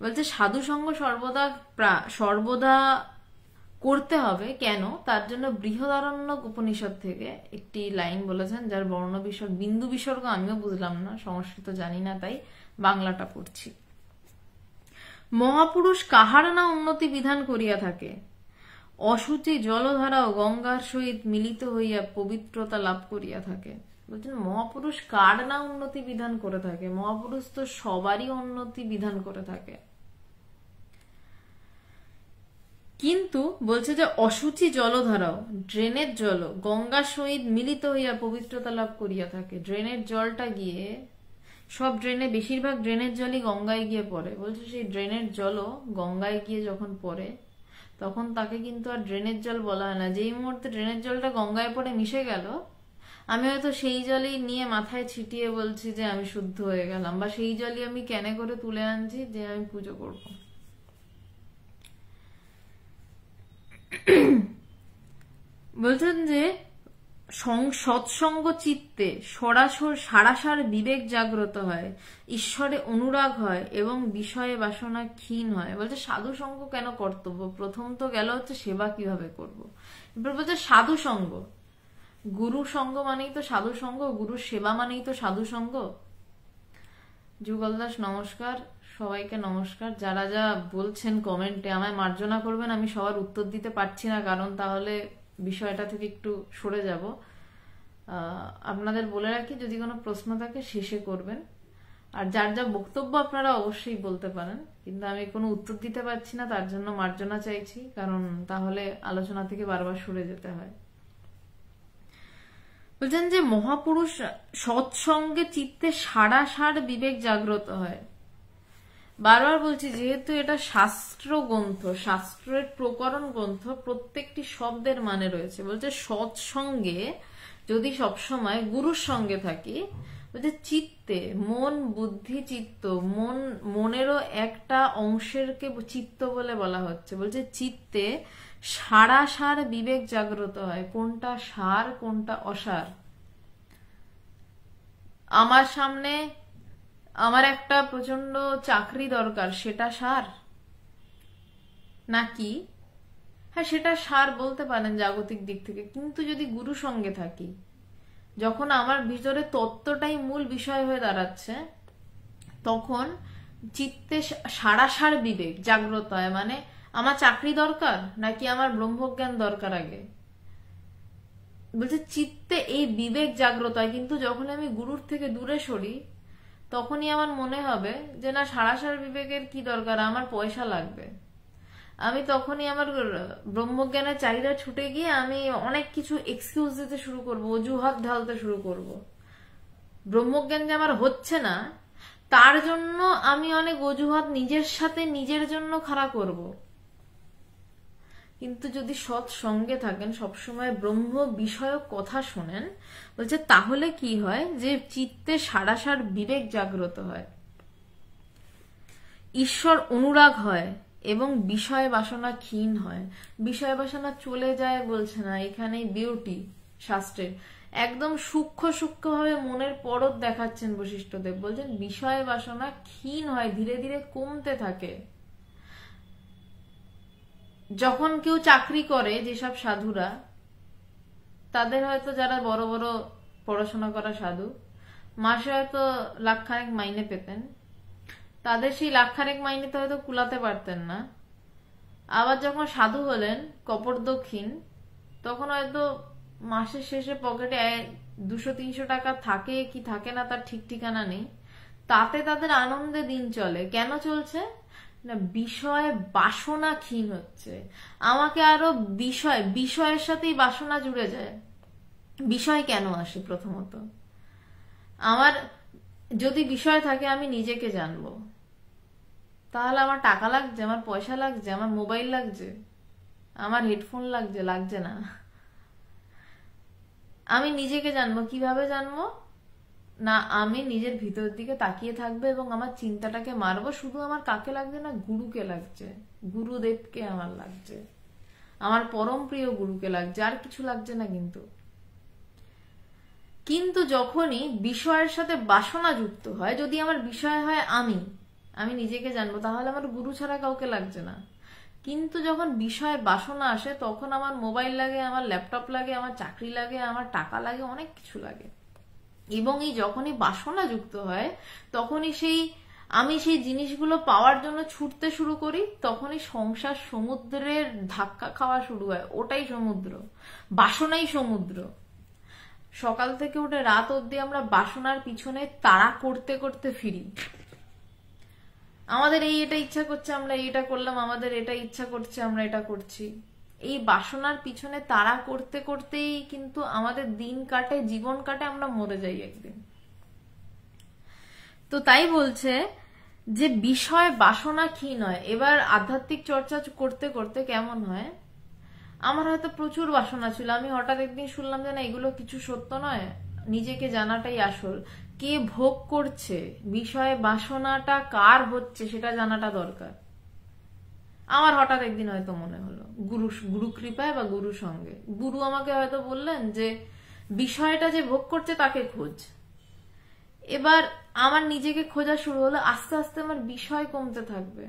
[SPEAKER 1] বলছে সাধু সঙ্গ সর্বদা করতে হবে। কেন? তার জন্য বৃহদারণ্যক উপনিষদ থেকে একটি লাইন বলেছেন, যার বর্ণ বিসর্গ, বিন্দু বিসর্গ আমিও বুঝলাম না, সংস্কৃত জানি না, তাই বাংলাটা পড়ছি। মহাপুরুষ কাহার না উন্নতি বিধান করিয়া থাকে, অশুচি জলধারাও গঙ্গার সহিত মিলিত হইয়া পবিত্রতা লাভ করিয়া থাকে। বলছেন মহাপুরুষ কার না উন্নতি বিধান করে থাকে? মহাপুরুষ তো সবারই উন্নতি বিধান করে থাকে, কিন্তু বলছে যে অশুচি জলধারাও, ড্রেনের জল গঙ্গার সহিত মিলিত হইয়া পবিত্রতা লাভ করিয়া থাকে। ড্রেনের জলটা গিয়ে সব ড্রেনে, বেশিরভাগ ড্রেনের জলই গঙ্গায় গিয়ে পড়ে। বলছে সেই ড্রেনের জলও গঙ্গায় গিয়ে যখন পড়ে তখন তাকে কিন্তু আর ড্রেনের জল বলা হয় না। যেই মুহূর্তে ড্রেনের জলটা গঙ্গায় পড়ে মিশে গেল, আমি হয়তো সেই জলই নিয়ে মাথায় ছিটিয়ে বলছি যে আমি শুদ্ধ হয়ে গেলাম, বা সেই জলই আমি ক্যানে করে তুলে আনছি যে আমি পুজো করব। বলছেন যে সৎসঙ্গ চিত্তে সারাসার বিবেক জাগ্রত হয়, ঈশ্বরে অনুরাগ হয় এবং বিষয়ে বাসনা ক্ষীণ হয়। বলছে সাধু সঙ্গ কেন কর্তব্য? প্রথম তো গেল হচ্ছে সেবা কিভাবে করব, এবার বলছে সাধু সঙ্গ। গুরু সঙ্গ মানেই তো সাধু সঙ্গ, গুরুর সেবা মানেই তো সাধু সঙ্গ। যুগল দাস নমস্কার, সবাইকে নমস্কার। যারা যা বলছেন কমেন্টে আমায় মার্জনা করবেন, আমি সবার উত্তর দিতে পারছি না, কারণ তাহলে বিষয়টা থেকে একটু সরে যাব। আপনাদের বলে রাখি, যদি কোনো প্রশ্ন থাকে শেষে করবেন, আর যার যা বক্তব্য আপনারা অবশ্যই বলতে পারেন, কিন্তু আমি কোনো উত্তর দিতে পারছি না, তার জন্য মার্জনা চাইছি, কারণ তাহলে আলোচনা থেকে বারবার সরে যেতে হয়। বলছেন যে মহাপুরুষ সৎসঙ্গে চিত্তে সারাসার বিবেক জাগ্রত হয়। বারবার বলছি, যেহেতু এটা শাস্ত্র গ্রন্থ, শাস্ত্রের প্রকরণ গ্রন্থ, প্রত্যেকটি শব্দের মানে রয়েছে। বলছে সৎসঙ্গে যদি সবসময় গুরুর সঙ্গে থাকি, বলছে চিত্তে, মন বুদ্ধি চিত্ত, মনেরও একটা অংশেরকে চিত্ত বলে বলা হচ্ছে। বলছে চিত্তে সারাসার বিবেক জাগ্রত হয়, কোনটা সার কোনটা অসার। আমার সামনে আমার একটা প্রচন্ড চাকরি দরকার, সেটা সার নাকি? হ্যাঁ, সেটা সার বলতে পারেন জাগতিক দিক থেকে, কিন্তু যদি গুরু সঙ্গে থাকি, যখন আমার ভিতরে তত্ত্বটাই মূল বিষয় হয়ে দাঁড়াচ্ছে, তখন চিত্তে সারাসার বিবেক জাগ্রত হয়। মানে আমার চাকরি দরকার নাকি আমার ব্রহ্মজ্ঞান দরকার আগে? বলছে চিত্তে এই বিবেক জাগ্রত হয়। কিন্তু যখন আমি গুরুর থেকে দূরে সরি, তখনই আমার মনে হবে যে না, সারাসার বিবেকের কি দরকার, আমার পয়সা লাগবে। আমি তখনই আমার ব্রহ্মজ্ঞানের চাহিদা ছুটে গিয়ে আমি অনেক কিছু এক্সকিউজ দিতে শুরু করব, অজুহাত ঢালতে শুরু করব। ব্রহ্মজ্ঞান যে আমার হচ্ছে না, তার জন্য আমি অনেক অজুহাত নিজের সাথে নিজের জন্য খাড়া করব। কিন্তু যদি সৎ সঙ্গে থাকেন, সবসময় ব্রহ্ম বিষয়ক কথা শোনেন, বলছে তাহলে কি হয়, যে চিত্তে সারাসার বিবেক জাগ্রত হয়, ঈশ্বর অনুরাগ হয় এবং বিষয় বাসনা ক্ষীণ হয়। বিষয় বাসনা চলে যায় বলছে না, এখানেই বিউটি শাস্ত্রের। একদম সূক্ষ্ম সূক্ষ্মভাবে মনের পরত দেখাচ্ছেন বশিষ্ঠদেব। বলছেন বিষয় বাসনা ক্ষীণ হয়, ধীরে ধীরে কমতে থাকে। যখন কেউ চাকরি করে, যেসব সাধুরা, তাদের হয়তো যারা বড় বড় পড়াশোনা করা সাধু, মাসে হয়তো লাখখানেক মাইনে পেতেন, তাদের সেই লাখখানেক মাইনেতে হয়তো কুলাতে পারতেন না। আবার যখন সাধু হলেন কপট দক্ষিণ, তখন হয়তো মাসের শেষে পকেটে 200-300 টাকা থাকে কি থাকে না তার ঠিক ঠিকানা নেই। তাতে তাদের আনন্দে দিন চলে। কেন চলছে না, বিষয় বাসনা ক্ষীণ হচ্ছে। আমাকে আরো বিষয়ের সাথেই বাসনা জুড়ে যায়। বিষয় কেন আসে? প্রথমত আমার যদি বিষয় থাকে, আমি নিজেকে জানবো, তাহলে আমার টাকা লাগছে, আমার পয়সা লাগছে, আমার মোবাইল লাগছে, আমার হেডফোন লাগছে না। আমি নিজেকে জানবো। কিভাবে জানবো না, আমি নিজের ভিতর দিকে তাকিয়ে থাকবো এবং আমার চিন্তাটাকে মারবো। শুধু আমার কাকে লাগছে না, গুরুকে লাগছে, গুরুদেবকে আমার লাগছে, আমার পরম প্রিয় গুরুকে লাগছে, আর কিছু লাগছে না। কিন্তু যখনই বিষয়ের সাথে বাসনা যুক্ত হয়, যদি আমার বিষয় হয় আমি নিজেকে জানবো, তাহলে আমার গুরু ছাড়া কাউকে লাগছে না। কিন্তু যখন বিষয় বাসনা আসে, তখন আমার মোবাইল লাগে, আমার ল্যাপটপ লাগে, আমার চাকরি লাগে, আমার টাকা লাগে, অনেক কিছু লাগে। এবং এই যখনই বাসনা যুক্ত হয়, তখনই আমি সেই জিনিসগুলো পাওয়ার জন্য ছুটতে শুরু করি। তখনই সংসার সমুদ্রের ধাক্কা খাওয়া শুরু হয়। ওটাই সমুদ্র, বাসনাই সমুদ্র। সকাল থেকে উঠে রাত অবধি আমরা বাসনার পিছনে তাড়া করতে করতে ফিরি। আমাদের এটা ইচ্ছা করছে, আমরা এটা করলাম, আমাদের এটা ইচ্ছা করছে, আমরা এটা করছি। এই বাসনার পিছনে তাড়া করতে করতেই কিন্তু আমাদের দিন কাটে, জীবন কাটে, আমরা মরে যাই একদিন। তো তাই বলছে যে বিষয় বাসনা ক্ষীণ হয়। এবার আধ্যাত্মিক চর্চা করতে করতে কেমন হয়, আমার হয়তো প্রচুর বাসনা ছিল, আমি হঠাৎ একদিন শুনলাম যে না, এগুলো কিছু সত্য নয়, নিজেকে জানাটাই আসল। কে ভোগ করছে, বিষয় বাসনাটা কার হচ্ছে, সেটা জানাটা দরকার। আমার হঠাৎ একদিন হয়তো মনে হলো, গুরু কৃপায় বা গুরু সঙ্গে, গুরু আমাকে হয়তো বললেন যে বিষয়টা যে ভোগ করছে তাকে খোঁজ। এবার আমার নিজেকে খোঁজা শুরু হলো। আস্তে আস্তে আমার বিষয় কমতে থাকবে,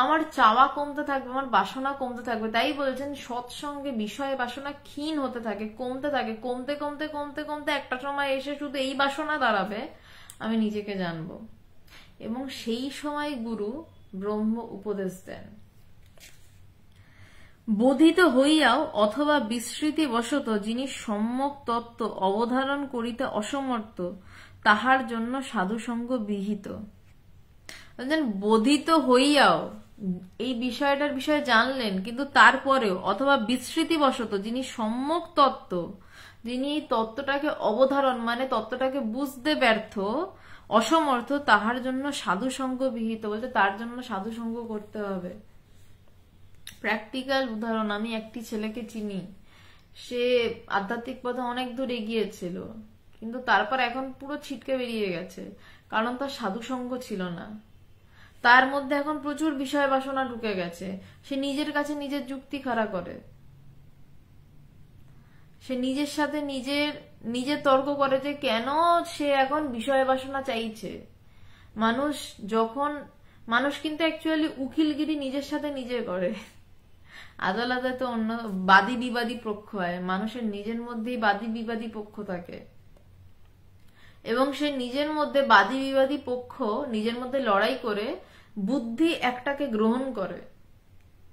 [SPEAKER 1] আমার চাওয়া কমতে থাকবে, আমার বাসনা কমতে থাকবে। তাই বলছেন সৎসঙ্গে বিষয় বাসনা ক্ষীণ হতে থাকে, কমতে থাকে, কমতে কমতে কমতে কমতে একটা সময় এসে শুধু এই বাসনা দাঁড়াবে, আমি নিজেকে জানবো। এবং সেই সময় গুরু ব্রহ্ম উপদেশ দেন। বোধিত হইয়াও অথবা বিস্মৃতি বশত যিনি সম্যক তত্ত্ব অবধারণ করিতে অসমর্থ, তাহার জন্য সাধুসঙ্গ বিহিত। বোধিত হইয়াও এই বিষয়টার বিষয়ে জানলেন, কিন্তু তারপরেও অথবা বিস্মৃতিবশত যিনি সম্যক তত্ত্ব, যিনি এই তত্ত্বটাকে অবধারণ মানে তত্ত্বটাকে বুঝতে ব্যর্থ, অসমর্থ তাহার জন্য সাধু সঙ্গ বিহিত, বলতে তার জন্য সাধু সঙ্গ করতে হবে। প্র্যাকটিক্যাল উদাহরণ, আমি একটি ছেলেকে চিনি, সে আধ্যাত্মিক পথে অনেক দূর এগিয়েছিল, কিন্তু তারপর এখন পুরো ছিটকে বেরিয়ে গেছে, কারণ তার সাধু সঙ্গ ছিল না। তার মধ্যে এখন প্রচুর বিষয় বাসনা ঢুকে গেছে, সে নিজের কাছে নিজের যুক্তি খাড়া করে, সে নিজের সাথে নিজের তর্ক করে যে কেন সে এখন বিষয় বাসনা চাইছে। মানুষ কিন্তু অ্যাকচুয়ালি উকিলগিরি নিজের সাথে নিজে করে, আদালতে তো অন্য বাদী বিবাদী পক্ষ হয়, মানুষের নিজের মধ্যেই বাদী বিবাদী পক্ষ থাকে, এবং সে নিজের মধ্যে বাদী বিবাদী পক্ষ নিজের মধ্যে লড়াই করে বুদ্ধি একটাকে গ্রহণ করে।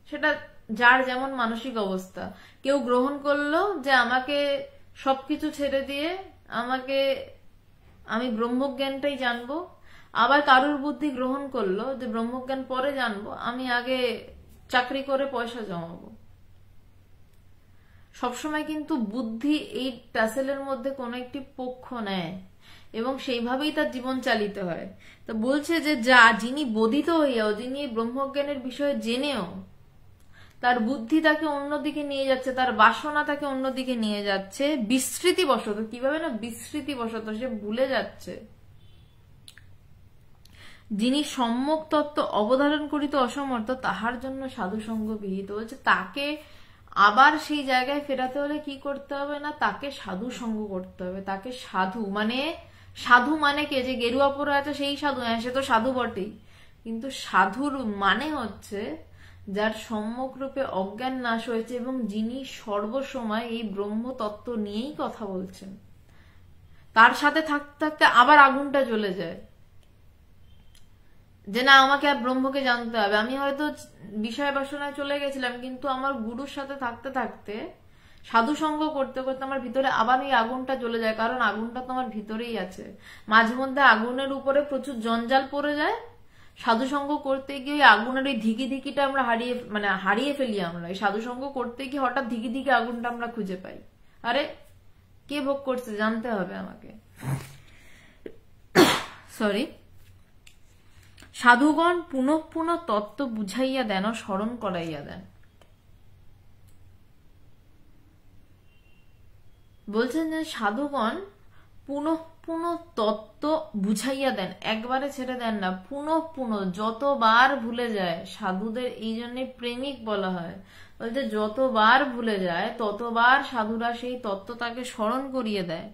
[SPEAKER 1] সেটা যার যেমন মানসিক অবস্থা, কেউ গ্রহণ করলো যে আমাকে সবকিছু ছেড়ে দিয়ে আমি ব্রহ্মজ্ঞানটাই জানবো, আবার কারুর বুদ্ধি গ্রহণ করলো যে ব্রহ্মজ্ঞান পরে জানবো, আমি আগে চাকরি করে পয়সা জমাবো। সবসময় কিন্তু বুদ্ধি এই টাসেলের মধ্যে কোনো একটি পক্ষ নেয় এবং সেইভাবেই তার জীবন চালিত হয়। তো বলছে যে যিনি বোধিত হইয়াও, যিনি ব্রহ্মজ্ঞানের বিষয়ে জেনেও তার বুদ্ধি তাকে অন্যদিকে নিয়ে যাচ্ছে, তার বাসনা তাকে অন্যদিকে নিয়ে যাচ্ছে বিস্মৃতিবশত। কিভাবে না, বিস্মৃতিবশত সে ভুলে যাচ্ছে। যিনি সম্যক তত্ত্ব অবধারণ করিতে অসমর্থ তাহার জন্য সাধুসঙ্গ বিহিত। বলছে তাকে আবার সেই জায়গায় ফেরাতে হলে কি করতে হবে না, তাকে সাধু সঙ্গ করতে হবে। তাকে সাধু মানে কে, যে গেরুয়া পরে আছে সেই সাধু? হ্যাঁ, সে তো সাধু বটেই, কিন্তু সাধুর মানে হচ্ছে যার সম্যক রূপে অজ্ঞান নাশ হয়েছে এবং যিনি সর্বসময় এই ব্রহ্ম তত্ত্ব নিয়েই কথা বলছেন। তার সাথে থাকতে থাকতে আবার আগুনটা জ্বলে যায় যে না, আমাকে আর ব্রহ্মকে জানতে হবে। আমি হয়তো বিষয় বাসনায় চলে গেছিলাম, কিন্তু আমার গুরুর সাথে থাকতে থাকতে, সাধু সঙ্গ করতে করতে আমার ভিতরে আবার এই আগুনটা জ্বলে যায়, কারণ আগুনটা তো আমার ভিতরেই আছে। মাঝে মধ্যে আগুনের উপরে প্রচুর জঞ্জাল পড়ে যায়, সাধু সঙ্গ করতে গিয়ে আগুনের ওই ধিকিটা আমরা হারিয়ে ফেলি। আমরা এই সাধু সঙ্গ করতে গিয়ে হঠাৎ ধিকি আগুনটা আমরা খুঁজে পাই। আরে কে ভোগ করছে জানতে হবে আমাকে, সরি। সাধুগণ পুনঃ পুনঃ তত্ত্ব বুঝাইয়া দেন ও স্মরণ করাইয়া দেন। বলছেন যে সাধুগণ পুনঃ পুনঃ তত্ত্ব বুঝাইয়া দেন, একবারে ছেড়ে দেন না, পুনঃ পুনঃ যতবার ভুলে যায়। সাধুদের এই জন্য প্রেমিক বলা হয়। বলতে যতবার ভুলে যায় ততবার সাধুরা সেই তত্ত্ব তাকে স্মরণ করিয়ে দেয়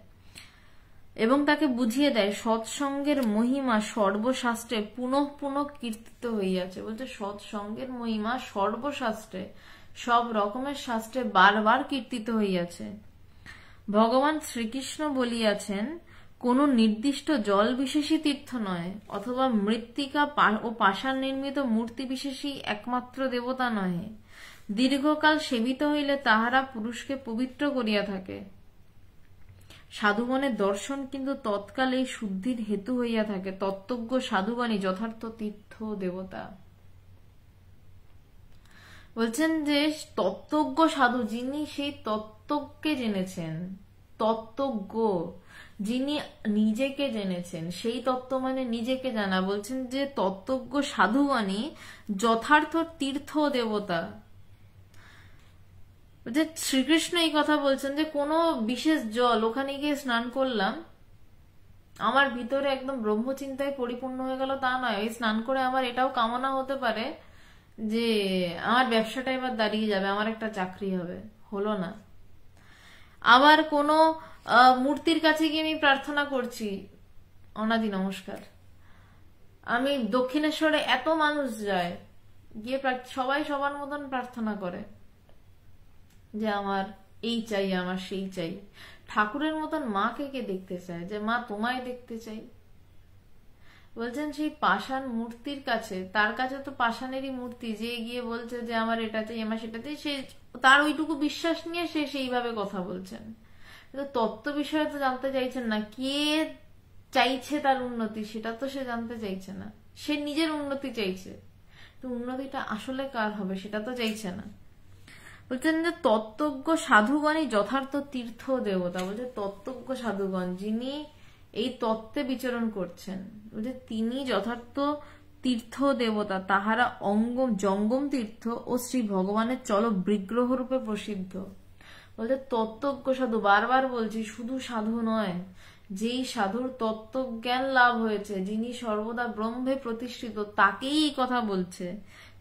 [SPEAKER 1] এবং তাকে বুঝিয়ে দেয় সৎসঙ্গের মহিমা সর্বশাস্ত্রে পুনঃ পুনঃ কীর্তিত হইয়াছে। বলছে সৎসঙ্গের মহিমা সর্বশাস্ত্রে, সব রকমের শাস্ত্রে বারবার কীর্তিত হইয়াছে। ভগবান শ্রীকৃষ্ণ বলিয়াছেন, কোন নির্দিষ্ট জল বিশেষী তীর্থ নয়, অথবা মৃত্তিকা ও পাষাণ নির্মিত মূর্তি বিশেষী একমাত্র দেবতা নহে। দীর্ঘকাল সেবিত হইলে তাহারা পুরুষকে পবিত্র করিয়া থাকে। সাধুগণের দর্শন কিন্তু তৎকাল এই শুদ্ধির হেতু হইয়া থাকে। তত্ত্বজ্ঞ সাধুগণই যথার্থ তীর্থ দেবতা। বলছেন যে তত্ত্বজ্ঞ সাধু, যিনি সেই তত্ত্বকে জেনেছেন, তত্ত্বজ্ঞ যিনি নিজেকে জেনেছেন, সেই তত্ত্ব মানে নিজেকে জানা। বলছেন যে তত্ত্বজ্ঞ সাধুগণই যথার্থ তীর্থ দেবতা। যে শ্রীকৃষ্ণ এই কথা বলছেন যে কোনো বিশেষ জল, ওখানে গিয়ে স্নান করলাম, আমার ভিতরে একদম ব্রহ্মচিন্তায় পরিপূর্ণ হয়ে গেল তা নয়। এই স্নান করে আমার এটাও কামনা হতে পারে যে আমার ব্যবসাটা এবার দাঁড়িয়ে যাবে, আমার একটা চাকরি হবে, হলো না। আবার কোনো মূর্তির কাছে গিয়ে আমি প্রার্থনা করছি, অনাদি নমস্কার। আমি দক্ষিণেশ্বরে এত মানুষ যায়, গিয়ে সবাই সবার মতন প্রার্থনা করে যে আমার এই চাই, আমার সেই চাই। ঠাকুরের মতন মাকে কে দেখতে চায় যে মা তোমায় দেখতে চাই? বলছেন সেই পাষাণ মূর্তির কাছে, তার কাছে তো পাষাণেরই মূর্তি, যে গিয়ে বলছে যে আমার এটা চাই, আমার সেটা চাই, সে তার ওইটুকু বিশ্বাস নিয়ে সে সেইভাবে কথা বলছেন। কিন্তু তত্ত্ব বিষয়ে তো জানতে চাইছেন না, কে চাইছে তার উন্নতি সেটা তো সে জানতে চাইছে না। সে নিজের উন্নতি চাইছে, তো উন্নতিটা আসলে কার হবে সেটা তো চাইছে না। বলছেন যে তত্ত্বজ্ঞ সাধুগণই যথার্থ তীর্থ দেবতা। বলছে তত্ত্বজ্ঞ সাধুগণ, যিনি এই তত্ত্বে বিচরণ করছেন। বলছে তিনি যথার্থ তীর্থ দেবতা, তাহারা জঙ্গম তীর্থ ও শ্রী ভগবানের চল বিগ্রহ রূপে প্রসিদ্ধ। বলতে তত্ত্বজ্ঞ সাধু, বারবার বলছি, শুধু সাধু নয়, যেই সাধুর তত্ত্বজ্ঞান লাভ হয়েছে, যিনি সর্বদা ব্রহ্মে প্রতিষ্ঠিত, তাকেই এই কথা বলছে।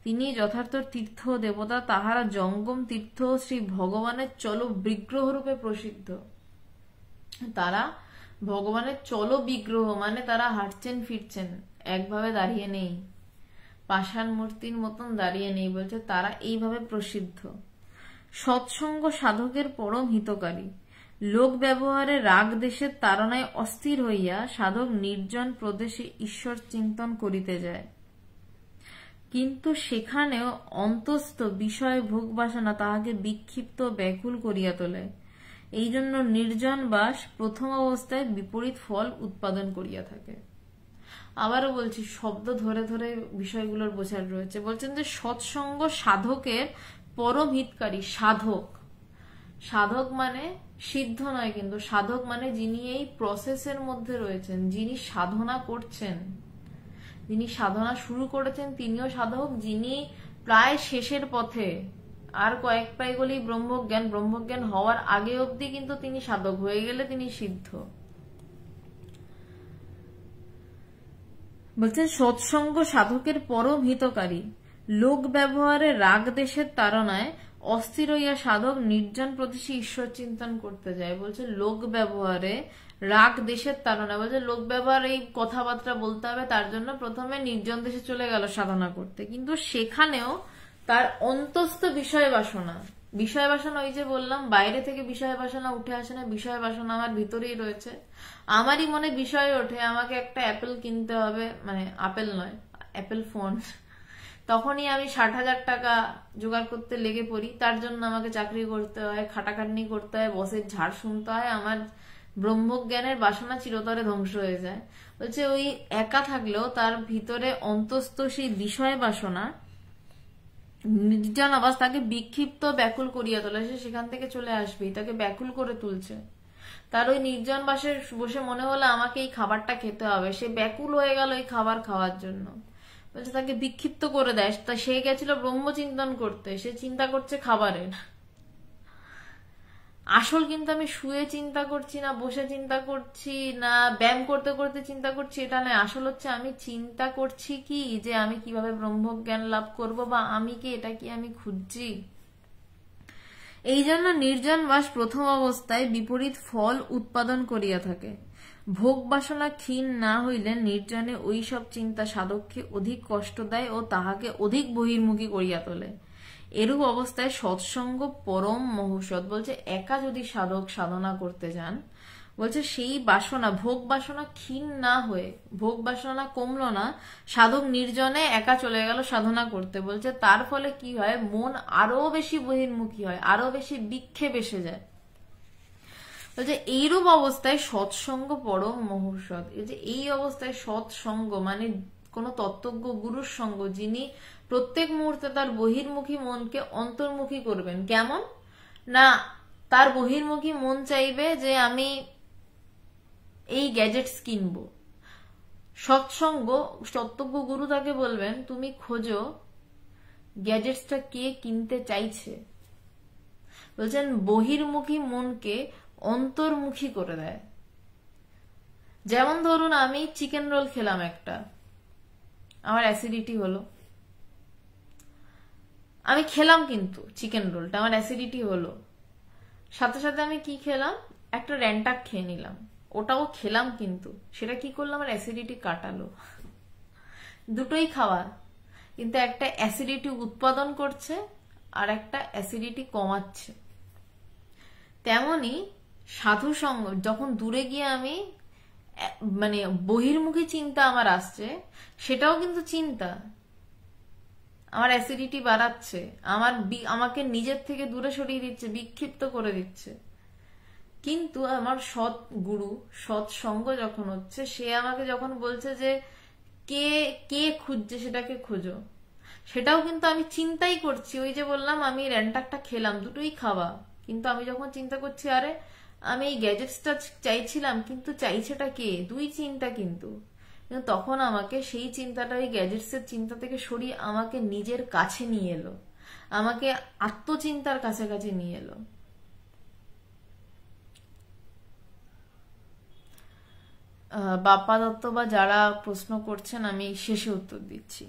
[SPEAKER 1] তিনি যথার্থ তীর্থ দেবতা, তাহারা জঙ্গম তীর্থ শ্রী ভগবানের চল বিগ্রহ রূপে প্রসিদ্ধ। তারা ভগবানের চল বিগ্রহ, মানে তারা হাঁটছেন ফিরছেন, একভাবে দাঁড়িয়ে নেই, পাষাণ মূর্তির মতন দাঁড়িয়ে নেই। বলছে তারা এইভাবে প্রসিদ্ধ। সৎসঙ্গ সাধকের পরম হিতকারী। লোক ব্যবহারে রাগ দেশের তাড়নায় অস্থির হইয়া সাধক নির্জন প্রদেশে ঈশ্বর চিন্তন করিতে যায়, কিন্তু সেখানেও অন্তস্থ বিষয় ভোগ বাসনা তাহাকে বিক্ষিপ্ত ব্যাকুল করিয়া তোলে। এই জন্য নির্জন বাস প্রথম অবস্থায় বিপরীত ফল উৎপাদন করিয়া থাকে। আবারও বলছি, শব্দ ধরে ধরে বিষয়গুলোর বোঝার রয়েছে। বলছেন যে সৎসঙ্গ সাধকের পরম হিতকারী। সাধক, সাধক মানে সিদ্ধ নয়, কিন্তু সাধক মানে যিনি এই প্রসেসের মধ্যে রয়েছেন, যিনি সাধনা করছেন, যিনি সাধনা শুরু করেছেন তিনিও সাধক, যিনি প্রায় শেষের পথে, আর কয়েক পাই গেলেই ব্রহ্মজ্ঞান, ব্রহ্মজ্ঞান হওয়ার আগে অবধি কিন্তু তিনি সাধক, হয়ে গেলে তিনি সিদ্ধ। বলছেন সৎসঙ্গ সাধকের পরম হিতকারী। লোক ব্যবহারে রাগ দেশের তাড়নায় অস্থির হইয়া সাধক নির্জন প্রদেশে ঈশ্বর চিন্তন করতে যায়। বলছে লোক ব্যবহারে রাগ দেশের তাড়নায়, বলছে লোক ব্যবহার এই কথাবার্তা বলতে হবে, তার জন্য প্রথমে নির্জন দেশে চলে গেল সাধনা করতে, কিন্তু সেখানেও তার অন্তস্থ বিষয় বাসনা, বিষয় বাসনা, ওই যে বললাম বাইরে থেকে বিষয় বাসনা উঠে আসে না, বিষয় বাসনা আমার ভিতরেই রয়েছে। আমারই মনে বিষয় ওঠে আমাকে একটা অ্যাপেল কিনতে হবে, মানে আপেল নয়, অ্যাপেল ফোন, তখনই আমি 60,000 টাকা জোগাড় করতে লেগে পড়ি। তার জন্য আমাকে চাকরি করতে হয়, খাটাখাটনি করতে হয়, বসের ঝাড় শুনতে হয়, আমার ব্রহ্মজ্ঞানের বাসনা চিরতরে ধ্বংস হয়ে যায়। বলছে ওই একা থাকলেও তার ভিতরে অন্তস্থ সেই বিষয় বাসনা নির্জন আবাস তাকে বিক্ষিপ্ত ব্যাকুল করিয়া তোলে। সে সেখান থেকে চলে আসবেই, তাকে ব্যাকুল করে তুলছে। তার ওই নির্জন বাসে বসে মনে হলো আমাকে এই খাবারটা খেতে হবে, সে ব্যাকুল হয়ে গেল এই খাবার খাওয়ার জন্য। বলছে তাকে বিক্ষিপ্ত করে দেয়। তা সে গেছিল ব্রহ্মচিন্তন করতে, সে চিন্তা করছে খাবারের। আসল কিন্তু আমি শুয়ে চিন্তা করছি না, বসে চিন্তা করছি না, ব্যায়াম করতে করতে চিন্তা করছি, এটা নয়। আসল হচ্ছে আমি চিন্তা করছি কি, যে আমি কিভাবে ব্রহ্মজ্ঞান লাভ করব, বা আমি কি, এটা কি আমি খুঁজছি। এই জন্য নির্জন বাস প্রথম অবস্থায় বিপরীত ফল উৎপাদন করিয়া থাকে। ভোগ বাসনা ক্ষীণ না হইলে নির্জনে ওই সব চিন্তা সাধককে অধিক কষ্ট দেয় ও তাহাকে অধিক বহির্মুখী করিয়া তোলে। এরূপ অবস্থায় সৎসঙ্গ পরম মহৌষধ। বলছে একা যদি সাধক সাধনা করতে যান, বলছে সেই বাসনা, ভোগ বাসনা ক্ষীণ না হয়ে, ভোগ বাসনা কমলো না, সাধক নির্জনে একা চলে গেল সাধনা করতে। বলছে তার ফলে কি হয়, মন আরো বেশি বহির্মুখী হয়, আরো বেশি বিক্ষেপ এসে যায়। বলছে এইরূপ অবস্থায় সৎসঙ্গ পরম মহৌষধ। এই অবস্থায় সৎসঙ্গ মানে কোন তত্ত্বজ্ঞ গুরুর সঙ্গ, যিনি প্রত্যেক মুহূর্তে তার বহির্মুখী মনকে অন্তর্মুখী করবেন। কেমন না, তার বহির্মুখী মন চাইবে যে আমি এই গ্যাজেটস কিনবো। সৎসঙ্গ তত্ত্বজ্ঞ গুরু তাকে বলবেন তুমি খোঁজো গ্যাজেটসটা কে কিনতে চাইছে। বলছেন বহির্মুখী মনকে অন্তর্মুখী করে দেয়। যেমন ধরুন আমি চিকেন রোল খেলাম একটা, আমার অ্যাসিডিটি হলো, আমি খেলাম কিন্তু চিকেন রোলটা, আমার অ্যাসিডিটি হলো, সাথে সাথে আমি কি খেলাম, একটা র্যান্টাক খেয়ে নিলাম, ওটাও খেলাম কিন্তু সেটা কি করলো, আমার অ্যাসিডিটি কাটালো। দুটোই খাওয়া, কিন্তু একটা অ্যাসিডিটি উৎপাদন করছে আর একটা অ্যাসিডিটি কমাচ্ছে। তেমনি সাধু সঙ্গ, যখন দূরে গিয়ে আমি মানে বহির্মুখী চিন্তা আমার আসছে, সেটাও কিন্তু চিন্তা, আমার অ্যাসিডিটি বাড়াচ্ছে, আমাকে নিজের থেকে দূরে সরিয়ে দিচ্ছে, বিক্ষিপ্ত করে দিচ্ছে। কিন্তু আমার সৎ গুরু, সৎ সঙ্গ যখন হচ্ছে, সে আমাকে যখন বলছে যে কে কে খুঁজছে সেটাকে খোঁজো, সেটাও কিন্তু আমি চিন্তাই করছি। ওই যে বললাম আমি র্যান্টাকটা খেলাম, দুটোই খাওয়া, কিন্তু আমি যখন চিন্তা করছি আরে আমি এই গ্যাজেটসটা চাইছিলাম, কিন্তু চাইছেটা কে? দুই চিন্তা। কিন্তু তখন আমাকে সেই চিন্তাটা ওই গ্যাজেটসের চিন্তা থেকে সরিয়ে আমাকে নিজের কাছে নিয়ে এলো, আমাকে আত্মচিন্তার কাছাকাছি নিয়ে এলো। বাপ্পা দত্ত বা যারা প্রশ্ন করছেন আমি শেষে উত্তর দিচ্ছি।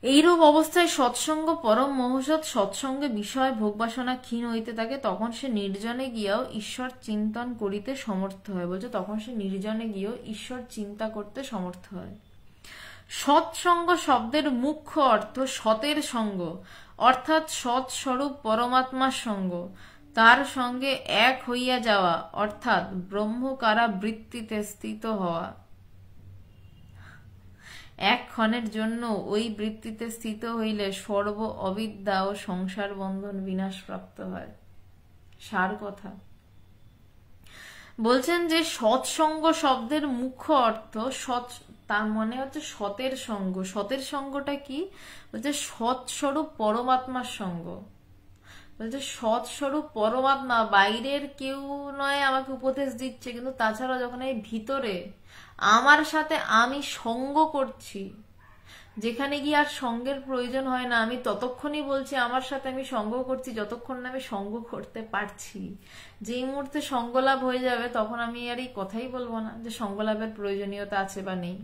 [SPEAKER 1] এইরূপ অবস্থায় সৎসঙ্গ পরম মহৌষধ। সৎসঙ্গে বিষয় ভোগবাসনা ক্ষীণ হইতে থাকে, তখন সে নির্জনে গিয়াও ঈশ্বর চিন্তন করিতে সমর্থ হয়। বলছে তখন সে নির্জনে গিয়েও ঈশ্বর চিন্তা করতে সমর্থ হয়। সৎসঙ্গ শব্দের মুখ্য অর্থ সতের সঙ্গ, অর্থাৎ সৎস্বরূপ পরমাত্মার সঙ্গ, তার সঙ্গে এক হইয়া যাওয়া, অর্থাৎ ব্রহ্মকারা বৃত্তিতে স্থিত হওয়া। এক ক্ষণের জন্য ওই বৃত্তিতে স্থিত হইলে সর্ব অবিদ্যা ও সংসার বন্ধন বিনাশ প্রাপ্ত হয়। সার কথা বলছেন যে সৎসঙ্গ শব্দের মুখ্য অর্থ সৎ, তার মনে হচ্ছে সতের সঙ্গ। সতের সঙ্গটা কি? বলছে সৎস্বরূপ পরমাত্মার সঙ্গ। বলছে সৎস্বরূপ পরমাত্মা, বাইরের কেউ নয় আমাকে উপদেশ দিচ্ছে, কিন্তু তাছাড়া যখন এই ভিতরে আমার সাথে আমি সঙ্গ করছি, যেখানে গিয়ে আর সঙ্গের প্রয়োজন হয় না, আমি ততক্ষণই বলছি আমার সাথে আমি সঙ্গ করছি যতক্ষণ না আমি সঙ্গ করতে পারছি। যেই মুহূর্তে সঙ্গলাভ হয়ে যাবে তখন আমি আর এই কথাই বলবো না যে সঙ্গলাভের প্রয়োজনীয়তা আছে বা নেই।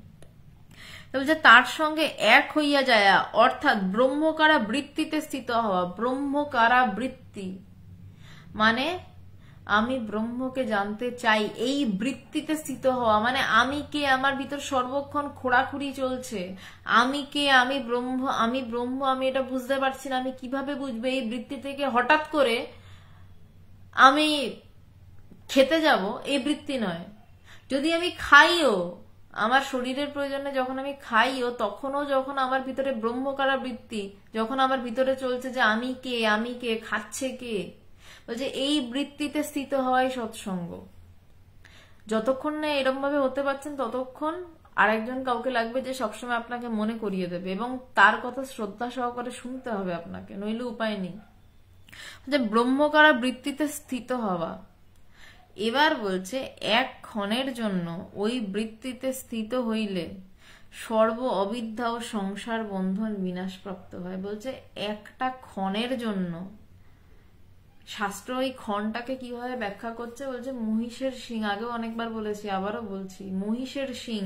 [SPEAKER 1] বলছে তার সঙ্গে এক হইয়া যায়, অর্থাৎ ব্রহ্মকারা বৃত্তিতে স্থিত হওয়া। ব্রহ্মকারা বৃত্তি মানে আমি ব্রহ্মকে জানতে চাই, এই বৃত্তিতে স্থিত হওয়া মানে আমি কে, আমার ভিতর সর্বক্ষণ খোঁড়াখুড়ি চলছে। আমি কে, আমি ব্রহ্ম, আমি ব্রহ্ম, আমি এটা বুঝতে পারছি না, আমি কিভাবে বুঝবো? এই বৃত্তি থেকে হঠাৎ করে আমি খেতে যাব, এই বৃত্তি নয়। যদি আমি খাইও, আমার শরীরের প্রয়োজনে যখন আমি খাইও, তখনও যখন আমার ভিতরে ব্রহ্মকারা বৃত্তি, যখন আমার ভিতরে চলছে যে আমি কে, আমি কে, খাচ্ছে কে, বলছে এই বৃত্তিতে স্থিত হওয়াই সৎসঙ্গ। যতক্ষণ না এরকম ভাবে হতে পারছেন ততক্ষণ আরেকজন কাউকে লাগবে যে সবসময় আপনাকে মনে করিয়ে দেবে, এবং তার কথা শ্রদ্ধা সহকারে শুনতে হবে আপনাকে, নইলে উপায় নেই। যে ব্রহ্মকারা বৃত্তিতে স্থিত হওয়া। এবার বলছে এক ক্ষণের জন্য ওই বৃত্তিতে স্থিত হইলে সর্ব অবিদ্যা ও সংসার বন্ধন বিনাশ প্রাপ্ত হয়। বলছে একটা ক্ষণের জন্য। শাস্ত্র ওই ক্ষণটাকে কিভাবে ব্যাখ্যা করছে? বলছে মহিষের শিং, আগেও অনেকবার বলেছি আবারও বলছি, মহিষের শিং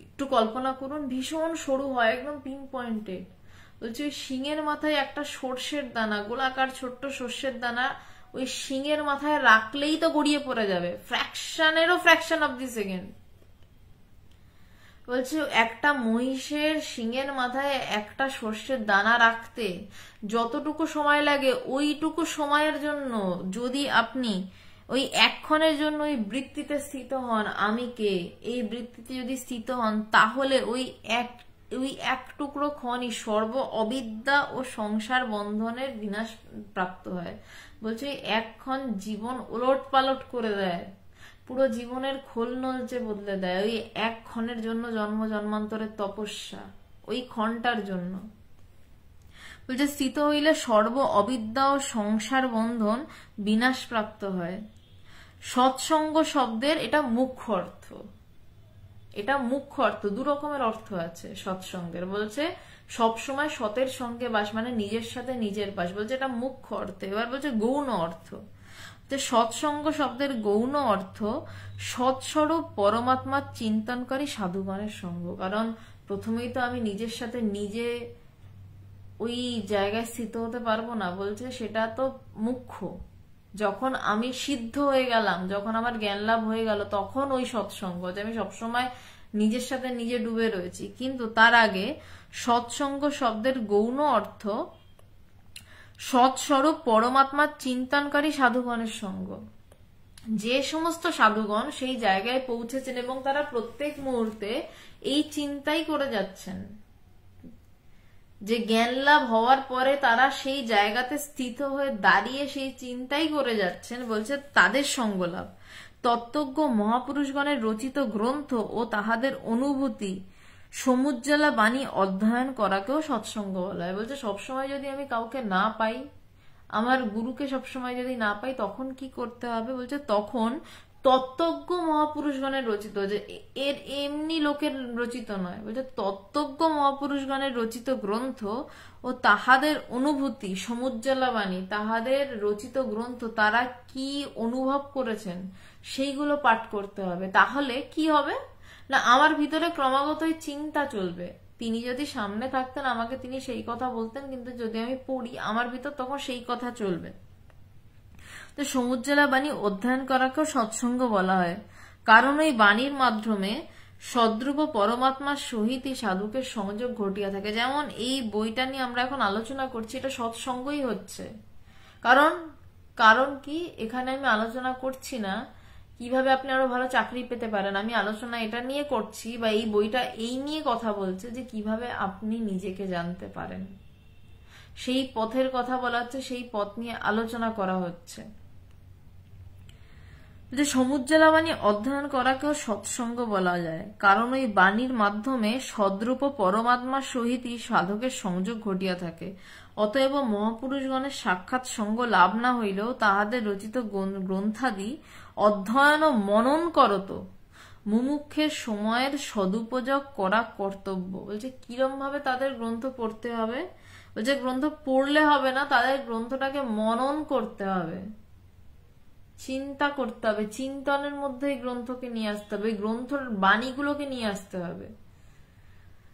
[SPEAKER 1] একটু কল্পনা করুন, ভীষণ সরু হয়, একদম পিন পয়েন্টেড। বলছে ওই শিঙের মাথায় একটা সর্ষের দানা, গোলাকার ছোট্ট সর্ষের দানা ওই শিঙের মাথায় রাখলেই তো গড়িয়ে পড়ে যাবে, ফ্র্যাকশনেরও ফ্র্যাকশন অফ দি সেকেন্ড। বলছে একটা মহিষের শিঙের মাথায় একটা সর্ষের দানা রাখতে যতটুকু সময় লাগে, ওইটুকু সময়ের জন্য যদি আপনি ওই এক্ষণের জন্য ওই বৃত্তিতে স্থিত হন, আমি কে, এই বৃত্তিতে যদি স্থিত হন, তাহলে ওই এক টুকরো ক্ষণই সর্ব অবিদ্যা ও সংসার বন্ধনের বিনাশ প্রাপ্ত হয়। বলছে এক ক্ষণ জীবন ওলট পালট করে দেয়, পুরো জীবনের খোল নলচে বদলে দেয়। ওই এক ক্ষণের জন্য জন্ম জন্মান্তরের তপস্যা, ওই ক্ষণটার জন্য। বলছে স্থিত হইলে সর্ব অবিদ্যা ও সংসার বন্ধন বিনাশ প্রাপ্ত হয়। সৎসঙ্গ শব্দের এটা মুখ্য অর্থ, এটা মুখ্য অর্থ। দু রকমের অর্থ আছে সৎসঙ্গের। বলছে সবসময় সতের সঙ্গে বাস, মানে নিজের সাথে নিজের বাস। বলছে এটা মুখ্য অর্থ। এবার বলছে গৌণ অর্থ। যে সৎসঙ্গ শব্দের গৌণ অর্থ সৎস্বরূপ পরমাত্মার চিন্তনকারী সাধুগণের সঙ্গ। কারণ প্রথমেই তো আমি নিজের সাথে নিজে ওই জায়গায় স্থিত হতে পারবো না। বলছে সেটা তো মুখ্য। যখন আমি সিদ্ধ হয়ে গেলাম, যখন আমার জ্ঞান লাভ হয়ে গেল, তখন ওই সৎসঙ্গ, যে আমি সবসময় নিজের সাথে নিজে ডুবে রয়েছি। কিন্তু তার আগে সৎসঙ্গ শব্দের গৌণ অর্থ সৎস্বরূপ পরমাত্মার চিন্তনকারী সাধুগণের সঙ্গ। যে সমস্ত সাধুগণ সেই জায়গায় পৌঁছেছেন এবং তারা প্রত্যেক মুহূর্তে এই চিন্তাই করে যাচ্ছেন, যে জ্ঞান লাভ হওয়ার পরে তারা সেই জায়গাতে স্থিত হয়ে দাঁড়িয়ে সেই চিন্তাই করে যাচ্ছেন, বলছে তাদের সঙ্গ লাভ। তত্ত্বজ্ঞ মহাপুরুষগণের রচিত গ্রন্থ ও তাহাদের অনুভূতি সমুজ্জ্বলা বাণী অধ্যয়ন করাকেও সৎসঙ্গ বলা হয়। বলছে সবসময় যদি আমি কাউকে না পাই, আমার গুরুকে সবসময় যদি না পাই তখন কি করতে হবে? বলছে তখন তত্ত্বজ্ঞ মহাপুরুষগণের রচিত, যে এর এমনি লোকের রচিত নয়, বলছে তত্ত্বজ্ঞ মহাপুরুষগণের রচিত গ্রন্থ ও তাহাদের অনুভূতি সমুজ্জ্বলা বাণী, তাহাদের রচিত গ্রন্থ তারা কি অনুভব করেছেন সেইগুলো পাঠ করতে হবে। তাহলে কি হবে না, আমার ভিতরে ক্রমাগতই চিন্তা চলবে। তিনি যদি সামনে থাকতেন আমাকে তিনি সেই কথা বলতেন, কিন্তু যদি আমি পড়ি আমার ভিতর তখন সেই কথা চলবে। তো সমুজ্জ্বলা বাণী অধ্যয়ন করাকেও সৎসঙ্গ বলা হয়, কারণ ওই বাণীর মাধ্যমে সদ্রূপ পরমাত্মার সহিত এই সাধকের সংযোগ ঘটিয়া থাকে। যেমন এই বইটা নিয়ে আমরা এখন আলোচনা করছি, এটা সৎসঙ্গই হচ্ছে। কারণ কি, এখানে আমি আলোচনা করছি না কিভাবে আপনি আরো ভালো চাকরি পেতে পারেন, আমি আলোচনা এটা নিয়ে করছি, বা এই বইটা এই নিয়ে কথা বলছে যে কিভাবে আপনি নিজেকে জানতে পারেন, সেই পথের কথা বলা হচ্ছে, সেই পথ নিয়ে আলোচনা করা হচ্ছে। যে সমুজ্জ্বলা বাণী অধ্যয়ন করাকেও সৎসঙ্গ বলা যায়, কারণ ওই বাণীর মাধ্যমে সদ্রূপ পরমাত্মার সহিত সাধকের সংযোগ ঘটিয়া থাকে। অতএব মহাপুরুষগণের সাক্ষাৎ সঙ্গ লাভ না হইলেও তাহাদের রচিত গ্রন্থাদি অধ্যয়ন ও মনন করত মুমুক্ষের সময়ের সদুপযোগ করা কর্তব্য। বলছে কিরম ভাবে তাদের গ্রন্থ পড়তে হবে? বলছে গ্রন্থ পড়লে হবে না, তাদের গ্রন্থটাকে মনন করতে হবে, চিন্তা করতে হবে, চিন্তনের মধ্যে এই গ্রন্থকে নিয়ে আসতে হবে, গ্রন্থের বাণীগুলোকে নিয়ে আসতে হবে।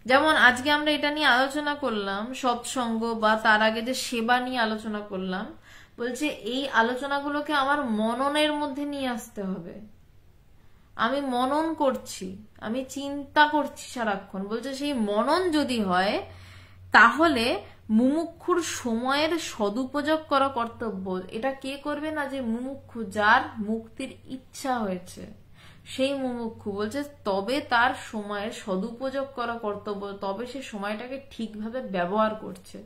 [SPEAKER 1] যেমন আজকে আমরা এটা নিয়ে আলোচনা করলাম সৎসঙ্গ, বা তার আগে যে সেবা নিয়ে আলোচনা করলাম, বলছে এই আলোচনাগুলোকে আমার মননের মধ্যে নিয়ে আসতে হবে। আমি মনন করছি, আমি চিন্তা করছি সারাক্ষণ। বলছে সেই মনন যদি হয় তাহলে মুমুক্ষুর সময়ের সদুপযোগ করা কর্তব্য। এটা কে করবে না, যে মুমুক্ষু, যার মুক্তির ইচ্ছা হয়েছে সেই মুমুক্ষু। বলছে তবে তার সময়ের সদুপযোগ করা কর্তব্য, তবে সে সময়টাকে ঠিকভাবে ব্যবহার করছে।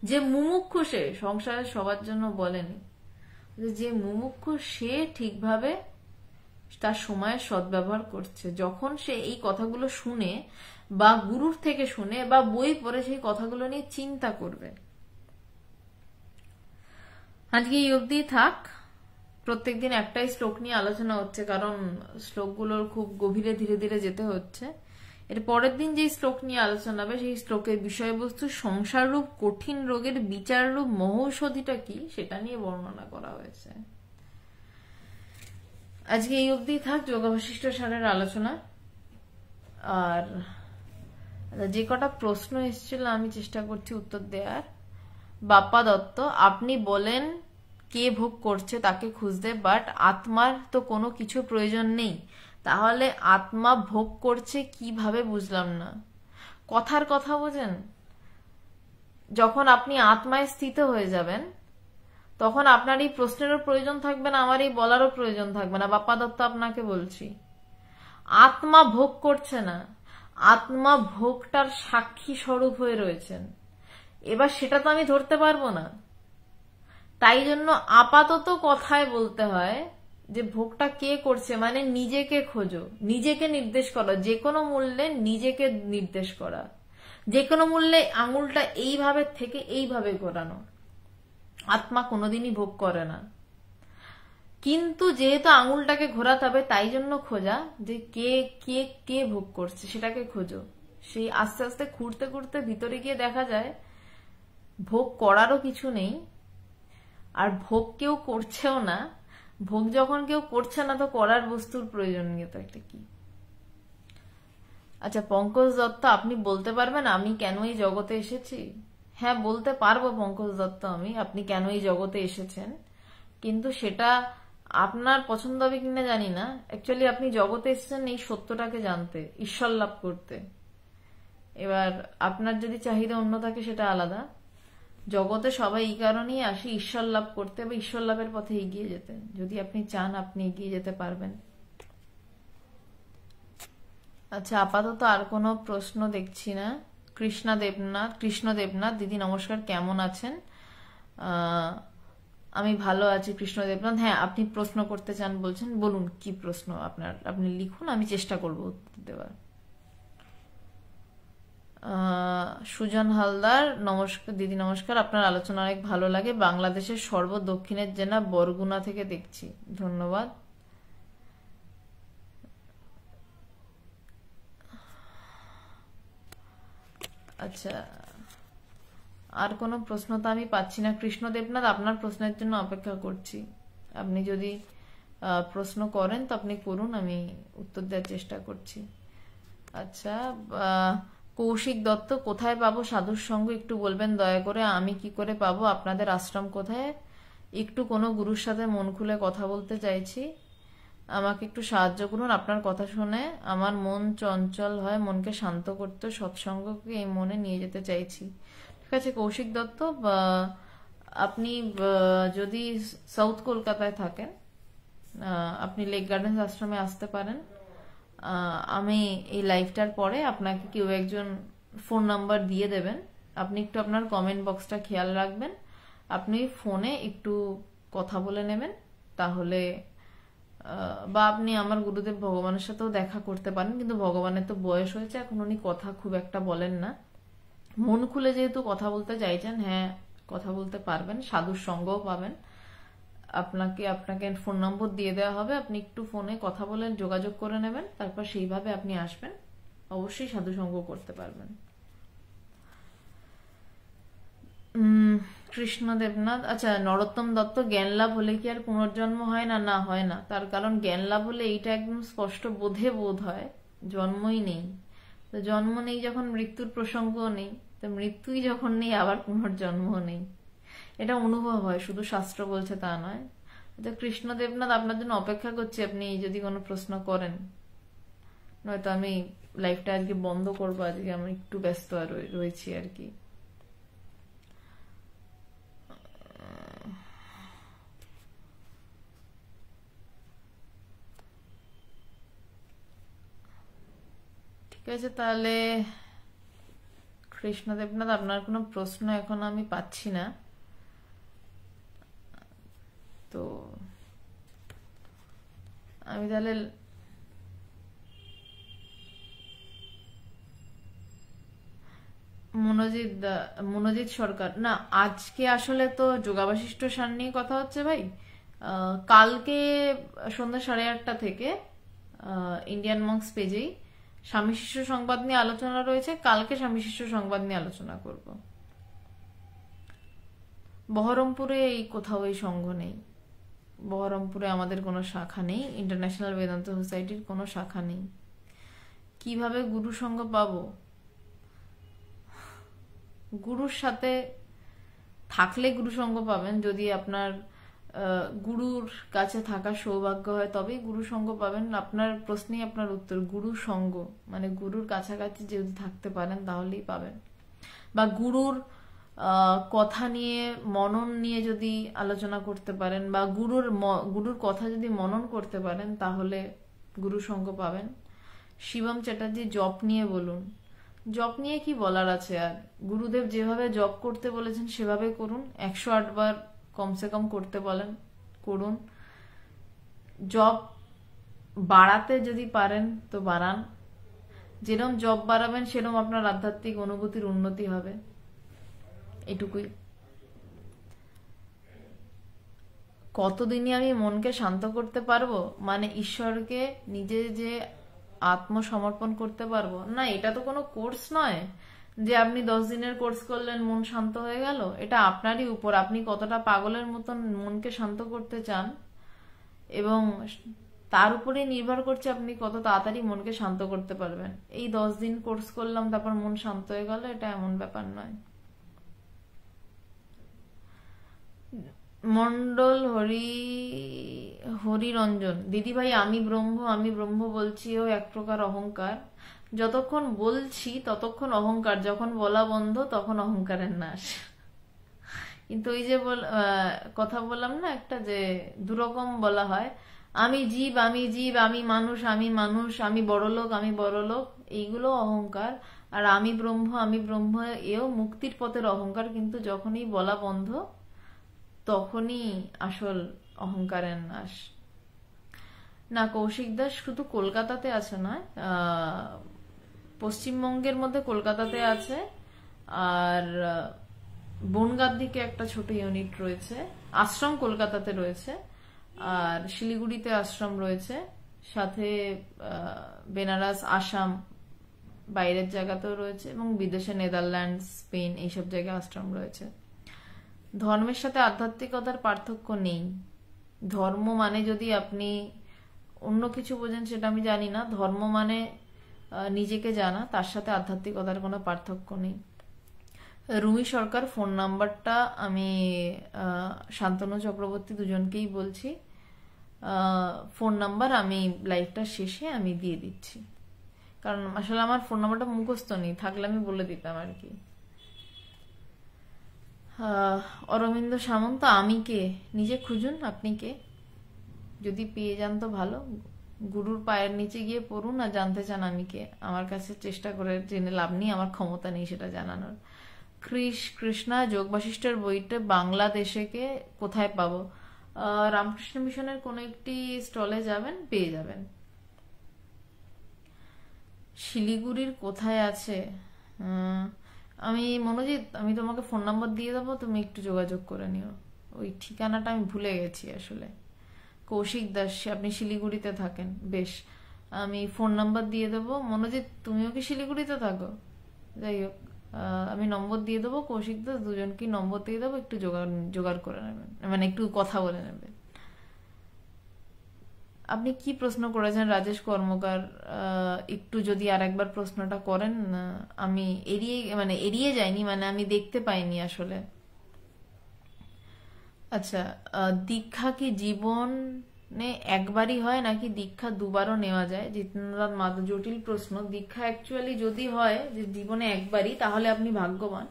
[SPEAKER 1] যে মুমুক্ষু সে সংসারে সবার জন্য বলেনি, যে মুমুক্ষু সে ঠিকভাবে তার সময়ের সদ্ব্যবহার করছে। যখন সে এই কথাগুলো শুনে বা গুরুর থেকে শুনে বা বই পড়ে সেই কথাগুলো নিয়ে চিন্তা করবে। আজকে এই অবধি থাক। প্রত্যেকদিন একটাই শ্লোক নিয়ে আলোচনা হচ্ছে, কারণ শ্লোকগুলোর খুব গভীরে ধীরে ধীরে যেতে হচ্ছে। এর পরের দিন যে শ্লোক নিয়ে আলোচনা হবে সেই শ্লোকের বিষয়বস্তু সংসার রূপ কঠিন রোগের বিচার রূপ মহৌষধিটা কি সেটা নিয়ে বর্ণনা করা হয়েছে। আজকে এই অবধি থাক যোগাবশিষ্ট সারের আলোচনা। আর যে কটা প্রশ্ন এসেছিল আমি চেষ্টা করছি উত্তর দেওয়ার। বাপ্পা দত্ত, আপনি বলেন কে ভোগ করছে তাকে খুঁজতে, বাট আত্মার তো কোনো কিছু প্রয়োজন নেই, তাহলে আত্মা ভোগ করছে কিভাবে? বুঝলাম না। কথার কথা বোঝেন? যখন আপনি আত্মায় স্থিত হয়ে যাবেন তখন আপনার এই প্রশ্নেরও প্রয়োজন থাকবে না, আমার এই বলারও প্রয়োজন থাকবে না। বাপ্পা দত্ত আপনাকে বলছি, আত্মা ভোগ করছে না, আত্মা ভোগটার সাক্ষী স্বরূপ হয়ে রয়েছেন। এবার সেটা তো আমি ধরতে পারবো না, তাই জন্য আপাতত কথায় বলতে হয় যে ভোগটা কে করছে, মানে নিজেকে খোঁজো, নিজেকে নির্দেশ করো, যে কোনো মূল্যে নিজেকে নির্দেশ করা, যে কোনো মূল্যে আঙুলটা এইভাবে থেকে এইভাবে ঘোরানো। আত্মা কোনোদিনই ভোগ করে না, কিন্তু যেহেতু আঙুলটাকে ঘোরাতে হবে তাই জন্য খোঁজা যে কে কে কে ভোগ করছে সেটাকে খোঁজো। সেই আস্তে আস্তে খুঁড়তে খুঁড়তে ভিতরে গিয়ে দেখা যায় ভোগ করারও কিছু নেই, আর ভোগ কেউ করছেও না। ভোগ যখন কেউ করছে না তো করার বস্তুর প্রয়োজন নেই তো একটা কি। আচ্ছা পঙ্কজ দত্ত, আপনি বলতে পারবেন আমি কেন এই জগতে এসেছি? হ্যাঁ বলতে পারবো পঙ্কজ দত্ত আমি, আপনি কেন এই জগতে এসেছেন, কিন্তু সেটা আপনার পছন্দ হবে কিনা জানি না। অ্যাকচুয়ালি আপনি জগতে এসেছেন এই সত্যটাকে জানতে, ঈশ্বর লাভ করতে। এবার আপনার যদি চাহিদা অন্য থাকে সেটা আলাদা। জগতে সবাই এই কারণেই আসে ঈশ্বর লাভ করতে বা ঈশ্বর লাভের পথে এগিয়ে যেতে। যদি আপনি চান আপনি এগিয়ে যেতে পারবেন। আচ্ছা আপাতত আর কোনো প্রশ্ন দেখছি না। কৃষ্ণ দেবনাথ দিদি নমস্কার, কেমন আছেন? আমি ভালো আছি কৃষ্ণ দেবনাথ। হ্যাঁ আপনি প্রশ্ন করতে চান বলছেন, বলুন কি প্রশ্ন আপনার, আপনি লিখুন, আমি চেষ্টা করবো উত্তর দেওয়ার। সুজন হালদার, নমস্কার দিদি, নমস্কার, আপনার আলোচনা অনেক ভালো লাগে, বাংলাদেশের সর্বদক্ষিণের জেলা বরগুনা থেকে দেখছি, ধন্যবাদ। আচ্ছা, আর কোনো প্রশ্ন তো আমি পাচ্ছি না। কৃষ্ণ দেবনাথ, আপনার প্রশ্নের জন্য অপেক্ষা করছি। আপনি যদি প্রশ্ন করেন তো আপনি করুন, আমি উত্তর দেওয়ার চেষ্টা করছি। আচ্ছা, কৌশিক দত্ত, কোথায় পাবো সাধুর সঙ্গ একটু বলবেন দয়া করে, আমি কি করে পাবো, আপনাদের আশ্রম কোথায়, একটু কোনো গুরুর সাথে মন খুলে কথা বলতে চাইছি, আমাকে একটু সাহায্য করুন। আপনার কথা শুনে আমার মন চঞ্চল হয়, মনকে শান্ত করতে সৎসঙ্গকে এই মনে নিয়ে যেতে চাইছি। ঠিক আছে কৌশিক দত্ত, আপনি যদি সাউথ কলকাতায় থাকেন, আপনি লেক গার্ডেন্স আশ্রমে আসতে পারেন। আমি এই লাইভটার পরে আপনাকে কেউ একজন ফোন নাম্বার দিয়ে দেবেন, আপনি একটু আপনার কমেন্ট বক্সটা খেয়াল রাখবেন, আপনি ফোনে একটু কথা বলে নেবেন, তাহলে বা আপনি আমার গুরুদেব ভগবানের সাথেও দেখা করতে পারেন, কিন্তু ভগবানের তো বয়স হয়েছে, এখন উনি কথা খুব একটা বলেন না। মন খুলে যেহেতু কথা বলতে চাইছেন, হ্যাঁ কথা বলতে পারবেন, সাধুর সঙ্গও পাবেন। আপনাকে ফোন নম্বর দিয়ে দেওয়া হবে, আপনি একটু ফোনে কথা বলে যোগাযোগ করে নেবেন, তারপর সেইভাবে আপনি আসবেন, অবশ্যই সাধু সঙ্গ করতে পারবেন। কৃষ্ণ দেবনাথ, আচ্ছা নরোত্তম দত্ত, জ্ঞান লাভ হলে কি আর পুনর্জন্ম হয় না? না, হয় না। তার কারণ জ্ঞান লাভ হলে এইটা একদম স্পষ্ট বোধ হয় জন্মই নেই, তো জন্ম নেই যখন মৃত্যুর প্রসঙ্গও নেই, তো মৃত্যুই যখন নেই আবার পুনর্জন্ম নেই, এটা অনুভব হয়, শুধু শাস্ত্র বলছে তা নয়। আচ্ছা কৃষ্ণ দেবনাথ, আপনার জন্য অপেক্ষা করছি, আপনি যদি কোনো প্রশ্ন করেন, নয়তো আমি লাইফটা আজকে বন্ধ করবো, আজকে আমি একটু ব্যস্ত রয়েছি আর কি। ঠিক আছে, তাহলে কৃষ্ণ দেবনাথ, আপনার কোনো প্রশ্ন এখন আমি পাচ্ছি না, তো আমি তাহলে মনোজিৎ সরকার, না আজকে আসলে তো যোগাবাশিষ্ট সার নিয়ে কথা হচ্ছে ভাই। কালকে সন্ধ্যা 8:30 থেকে ইন্ডিয়ান মঙ্কস পেজেই স্বামী শিষ্য সংবাদ নিয়ে আলোচনা রয়েছে, কালকে স্বামী শিষ্য সংবাদ নিয়ে আলোচনা করব। বহরমপুরে এই কোথাও এই সংঘ নেই, বহরমপুরে আমাদের কোনো শাখা নেই, ইন্টারন্যাশনাল বেদান্ত সোসাইটির কোনো শাখা নেই। কিভাবে গুরু সঙ্গ পাবো? গুরুর সাথে থাকলে গুরু সঙ্গ পাবেন, যদি আপনার গুরুর কাছে থাকার সৌভাগ্য হয় তবেই গুরু সঙ্গ পাবেন। আপনার প্রশ্নেই আপনার উত্তর, গুরু সঙ্গ মানে গুরুর কাছাকাছি যদি থাকতে পারেন তাহলেই পাবেন, বা গুরুর কথা নিয়ে মনন নিয়ে যদি আলোচনা করতে পারেন, বা গুরুর কথা যদি মনন করতে পারেন তাহলে গুরু সঙ্গ পাবেন। শিবম চ্যাটার্জি, জপ নিয়ে বলুন। জপ নিয়ে কি বলার আছে আর, গুরুদেব যেভাবে জপ করতে বলেছেন সেভাবে করুন, 108 বার কমসে কম করতে বলেন, করুন। জপ বাড়াতে যদি পারেন তো বাড়ান, যেরকম জপ বাড়াবেন সেরকম আপনার আধ্যাত্মিক অনুভূতির উন্নতি হবে, এটুকুই। কতদিনই আমি মনকে শান্ত করতে পারবো, মানে ঈশ্বরকে নিজে যে আত্মসমর্পণ করতে পারবো না, এটা তো কোনো কোর্স নয় যে আপনি 10 দিনের কোর্স করলেন মন শান্ত হয়ে গেল। এটা আপনারই উপর, আপনি কতটা পাগলের মতন মনকে শান্ত করতে চান, এবং তার উপরে নির্ভর করছে আপনি কত তাড়াতাড়ি মনকে শান্ত করতে পারবেন। এই 10 দিন কোর্স করলাম তারপর মন শান্ত হয়ে গেল, এটা এমন ব্যাপার নয়। মন্ডল হরিরঞ্জন, দিদিভাই আমি ব্রহ্ম বলছি ও এক প্রকার অহংকার, যতক্ষণ বলছি ততক্ষণ অহংকার, যখন বলা বন্ধ তখন অহংকারের নাশ। কিন্তু ওই যে কথা বললাম না একটা, যে দুরকম বলা হয়, আমি জীব আমি মানুষ আমি বড়লোক, এইগুলো অহংকার, আর আমি ব্রহ্ম এও মুক্তির পথের অহংকার, কিন্তু যখনই বলা বন্ধ তখনই আসল অহংকারের নাশ। না কৌশিক দাস শুধু কলকাতাতে আছে নয়, পশ্চিমবঙ্গের মধ্যে কলকাতাতে আছে, আর বনগাঁর দিকে একটা ছোট ইউনিট রয়েছে। আশ্রম কলকাতাতে রয়েছে, আর শিলিগুড়িতে আশ্রম রয়েছে, সাথে বেনারস, আসাম, বাইরের জায়গাতেও রয়েছে, এবং বিদেশে নেদারল্যান্ড, স্পেন এইসব জায়গায় আশ্রম রয়েছে। ধর্মের সাথে আধ্যাত্মিকতার পার্থক্য নেই। ধর্ম মানে যদি আপনি অন্য কিছু বোঝেন সেটা আমি জানি না, ধর্ম মানে নিজেকে জানা, তার সাথে আধ্যাত্মিকতার কোনো পার্থক্য নেই। রুমি সরকার ফোন নাম্বারটা আমি শান্তনু চক্রবর্তী দুজনকেই বলছি, ফোন নাম্বার আমি লাইভটার শেষে আমি দিয়ে দিচ্ছি, কারণ আসলে আমার ফোন নাম্বারটা মুখস্থ নেই, থাকলে আমি বলে দিতাম আর কি। অরবিন্দ সামন্ত, আমি কে? নিজে খুঁজুন আপনি কে, যদি পেয়ে যান তো ভালো। গুরুর পায়ের নিচে গিয়ে পড়ুন আর জানতে চান আমি কে। আমার কাছে চেষ্টা করে জেনে লাভ নেই, আমার ক্ষমতা নেই সেটা জানানোর। কৃষ্ণা, যোগ বাশিষ্ঠের বইটা বাংলাদেশে কে কোথায় পাবো? রামকৃষ্ণ মিশনের কোন একটি স্টলে যাবেন, পেয়ে যাবেন। শিলিগুড়ির কোথায় আছে? আমি মনোজিৎ, আমি তোমাকে ফোন নাম্বার দিয়ে দেবো, তুমি একটু যোগাযোগ করে নিও। ওই ঠিকানাটা আমি ভুলে গেছি আসলে। কৌশিক দাস, আপনি শিলিগুড়িতে থাকেন, বেশ, আমি ফোন নাম্বার দিয়ে দেবো। মনোজিৎ, তুমিও কি শিলিগুড়িতে থাকো? যাই হোক, আমি নম্বর দিয়ে দেবো, কৌশিক দাস, দুজনকে নম্বর দিয়ে দেবো, একটু জোগাড় করে নেবেন, মানে একটু কথা বলে নেবেন। আপনি কি প্রশ্ন করেছেন রাজেশ কর্মকার? একটু যদি আর একবার প্রশ্নটা করেন, আমি এড়িয়ে যাইনি, মানে আমি দেখতে পাইনি আসলে। আচ্ছা, দীক্ষা কি জীবনে একবারই হয় নাকি দীক্ষা দুবারও নেওয়া যায়? জিতেন্দ্রনাথ মাধব, জটিল প্রশ্ন। দীক্ষা অ্যাকচুয়ালি যদি হয় যে জীবনে একবারই, তাহলে আপনি ভাগ্যবান,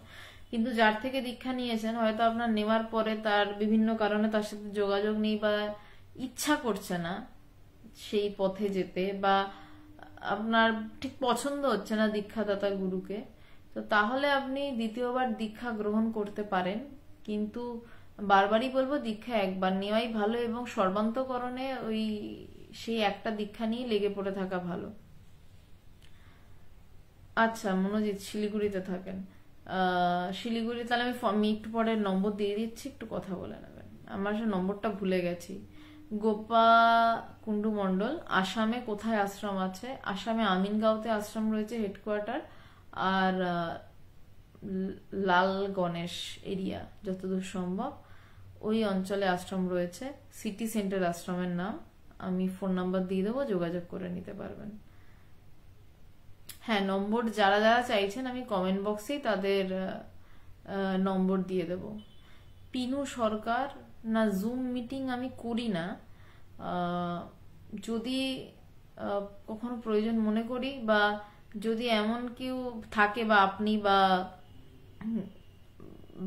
[SPEAKER 1] কিন্তু যার থেকে দীক্ষা নিয়েছেন হয়তো আপনার নেওয়ার পরে তার বিভিন্ন কারণে তার সাথে যোগাযোগ নেই, বা ইচ্ছা করছে না সেই পথে যেতে, বা আপনার ঠিক পছন্দ হচ্ছে না দীক্ষাদাতা গুরুকে, তো তাহলে আপনি দ্বিতীয়বার দীক্ষা গ্রহণ করতে পারেন। কিন্তু বারবারই বলবো, দীক্ষা একবার নেওয়াই ভালো, এবং সর্বান্তকরণে ওই সেই একটা দীক্ষা নিয়ে লেগে পড়ে থাকা ভালো। আচ্ছা মনোজিৎ, শিলিগুড়িতে থাকেন, শিলিগুড়ি, তাহলে আমি একটু পরে নম্বর দিয়ে দিচ্ছি, একটু কথা বলে নেবেন। আমার সে নম্বরটা ভুলে গেছি। গোপা কুন্ডু মন্ডল, আসামে কোথায় আশ্রম আছে? আসামে আমিনগাঁওতে আশ্রম রয়েছে, হেডকোয়ার্টার, আর লাল গণেশ এরিয়া যতদূর সম্ভব ওই অঞ্চলে আশ্রম রয়েছে। সিটি সেন্টার আশ্রমের নাম, আমি ফোন নাম্বার দিয়ে দেবো, যোগাযোগ করে নিতে পারবেন। হ্যাঁ, নম্বর যারা যারা চাইছেন আমি কমেন্ট বক্সেই তাদের নম্বর দিয়ে দেব। পিনু সরকার, না জুম মিটিং আমি করি না, যদি কখনো প্রয়োজন মনে করি, বা যদি এমন কেউ থাকে, বা আপনি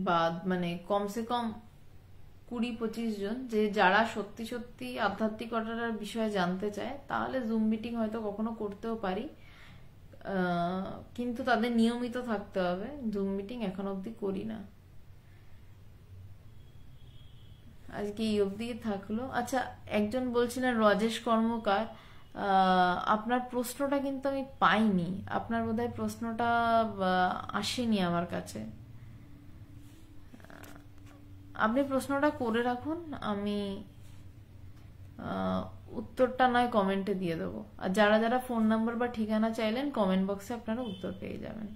[SPEAKER 1] বা মানে কমসে কম 20-25 জন, যে যারা সত্যি সত্যি আধ্যাত্মিকতার বিষয়ে জানতে চায়, তাহলে জুম মিটিং হয়তো কখনো করতেও পারি, কিন্তু তাদের নিয়মিত থাকতে হবে। জুম মিটিং এখন অব্দি করি না। আজকে এই অব্দি থাকলো। আচ্ছা, একজন বলছিলেন রাজেশ কর্মকার, আপনার প্রশ্নটা কিন্তু আমি পাইনি, আপনার বোধহয় প্রশ্নটা আসেনি আমার কাছে। আপনি প্রশ্নটা করে রাখুন, আমি উত্তরটা নয় কমেন্টে দিয়ে দেবো। আর যারা যারা ফোন নাম্বার বা ঠিকানা চাইলেন, কমেন্ট বক্সে আপনারা উত্তর পেয়ে যাবেন।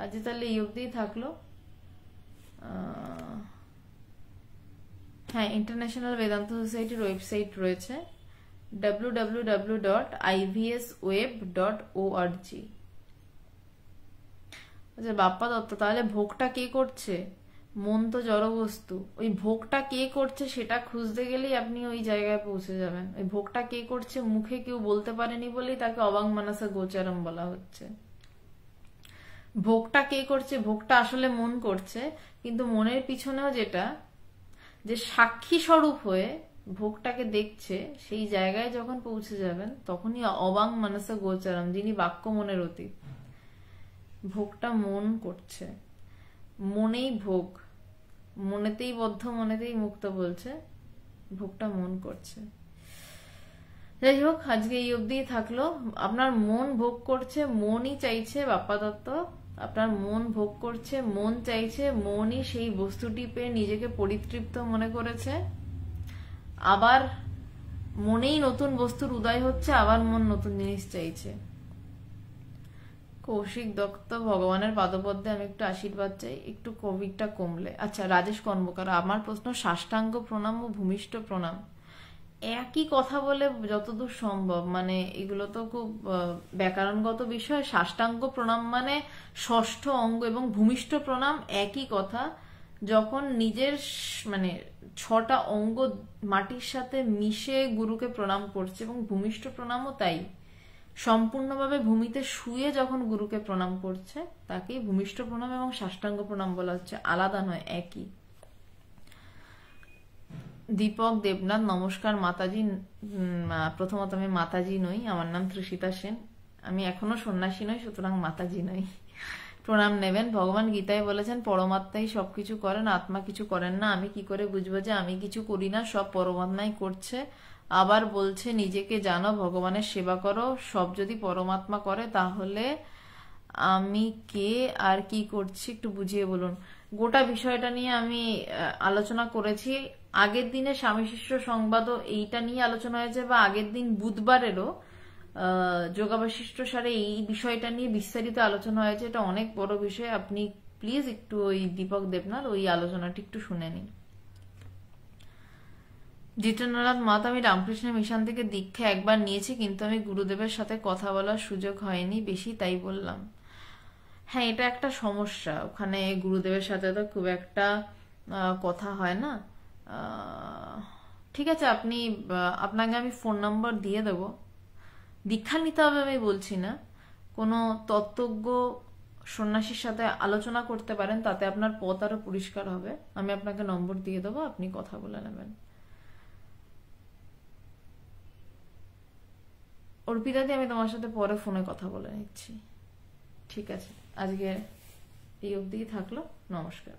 [SPEAKER 1] আজ তাহলে এই অবধিই থাকলো। হ্যাঁ, ইন্টারন্যাশনাল বেদান্ত সোসাইটির ওয়েবসাইট রয়েছে www.ivsweb.org। আচ্ছা বাপ্পা দত্ত, তাহলে ভোগটা কে করছে? মন তো জড়বস্তু, ওই ভোগটা কে করছে সেটা খুঁজতে গেলেই আপনি ওই জায়গায় পৌঁছে যাবেন। ওই ভোগটা কে করছে মুখে কেউ বলতে পারেনি বলেই তাকে অবাং মানসা গোচারম বলা হচ্ছে। ভোগটা কে করছে? ভোগটা আসলে মন করছে, কিন্তু মনের পিছনেও যেটা, যে সাক্ষী স্বরূপ হয়ে ভোগটাকে দেখছে, সেই জায়গায় যখন পৌঁছে যাবেন তখনই অবাং মানসা গোচারম, যিনি বাক্য মনের অতীত। ভোগটা মন করছে, মনেই ভোগ, মনেতেই বদ্ধ, মনেতেই মুক্ত বলছে, ভোগটা মন করছে। যাই হোক, আজকে এই অবধি থাকলো। আপনার মন ভোগ করছে, মনই চাইছে বাপ্পা দত্ত, আপনার মন ভোগ করছে, মন চাইছে, মনই সেই বস্তুটি পেয়ে নিজেকে পরিতৃপ্ত মনে করেছে। আবার মনেই নতুন বস্তুর উদয় হচ্ছে, আবার মন নতুন জিনিস চাইছে। কৌশিক দত্ত, ভগবানের পাদপদ্মে আমি একটু আশীর্বাদ চাই, একটু কোভিডটা কমলে। আচ্ছা, রাজেশ কর্মকার, আমার প্রশ্ন, সাষ্টাঙ্গ প্রণাম ও ভূমিষ্ঠ প্রণাম একই কথা বলে যতদূর সম্ভব, মানে এগুলো তো খুব ব্যাকরণগত বিষয়। সাষ্টাঙ্গ প্রণাম মানে ষষ্ঠ অঙ্গ, এবং ভূমিষ্ঠ প্রণাম একই কথা। যখন নিজের মানে 6টা অঙ্গ মাটির সাথে মিশে গুরুকে প্রণাম করছে, এবং ভূমিষ্ঠ প্রণামও তাই, সম্পূর্ণভাবে ভূমিতে শুয়ে যখন গুরুকে প্রণাম করছে তাকেই ভূমিষ্ঠ প্রণাম এবং সাষ্টাঙ্গ প্রণাম বলা হচ্ছে, আলাদা নয়, একই। দীপক দেবনাথ, নমস্কার মাতাজি। প্রথমত আমি মাতাজি নই, আমার নাম তৃষিতা সেন, আমি এখনো সন্ন্যাসী নই, সুতরাং মাতাজি নই। প্রণাম নেবেন। ভগবান গীতায় বলেছেন পরমাত্মাই সবকিছু করেন, আত্মা কিছু করেন না। আমি কি করে বুঝবো যে আমি কিছু করি না, সব পরমাত্মাই করছে। আবার বলছে নিজেকে জানো, ভগবানের সেবা করো। সব যদি পরমাত্মা করে তাহলে আমি কে আর কি করছি, একটু বুঝিয়ে বলুন। গোটা বিষয়টা নিয়ে আমি আলোচনা করেছি আগের দিনে, স্বামী শিষ্য সংবাদও এইটা নিয়ে আলোচনা হয়েছে, বা আগের দিন বুধবারেরও যোগাবশিষ্ট সারে এই বিষয়টা নিয়ে বিস্তারিত আলোচনা হয়েছে। এটা অনেক বড় বিষয়, আপনি প্লিজ একটু ওই দীপক দেবনাথ ওই আলোচনাটি একটু শুনে নিন। জিতেন্দ্রনাথ মাত, আমি রামকৃষ্ণ মিশন থেকে দীক্ষা একবার নিয়েছি, কিন্তু আমি গুরুদেবের সাথে কথা বলার সুযোগ হয়নি বেশি, তাই বললাম। হ্যাঁ, এটা একটা সমস্যা, ওখানে গুরুদেবের সাথে তো খুব একটা কথা হয় না। ঠিক আছে, আপনাকে আমি ফোন নাম্বার দিয়ে দেব। দীক্ষা নিতে হবে আমি বলছি না, কোনো তত্ত্বজ্ঞ সন্ন্যাসীর সাথে আলোচনা করতে পারেন, তাতে আপনার পথ আরো পরিষ্কার হবে। আমি আপনাকে নম্বর দিয়ে দেবো, আপনি কথা বলে নেবেন। অর্পিতাদি, আমি তোমার সাথে পরে ফোনে কথা বলে নিচ্ছি। ঠিক আছে, আজকে এই অবধি থাকলো, নমস্কার।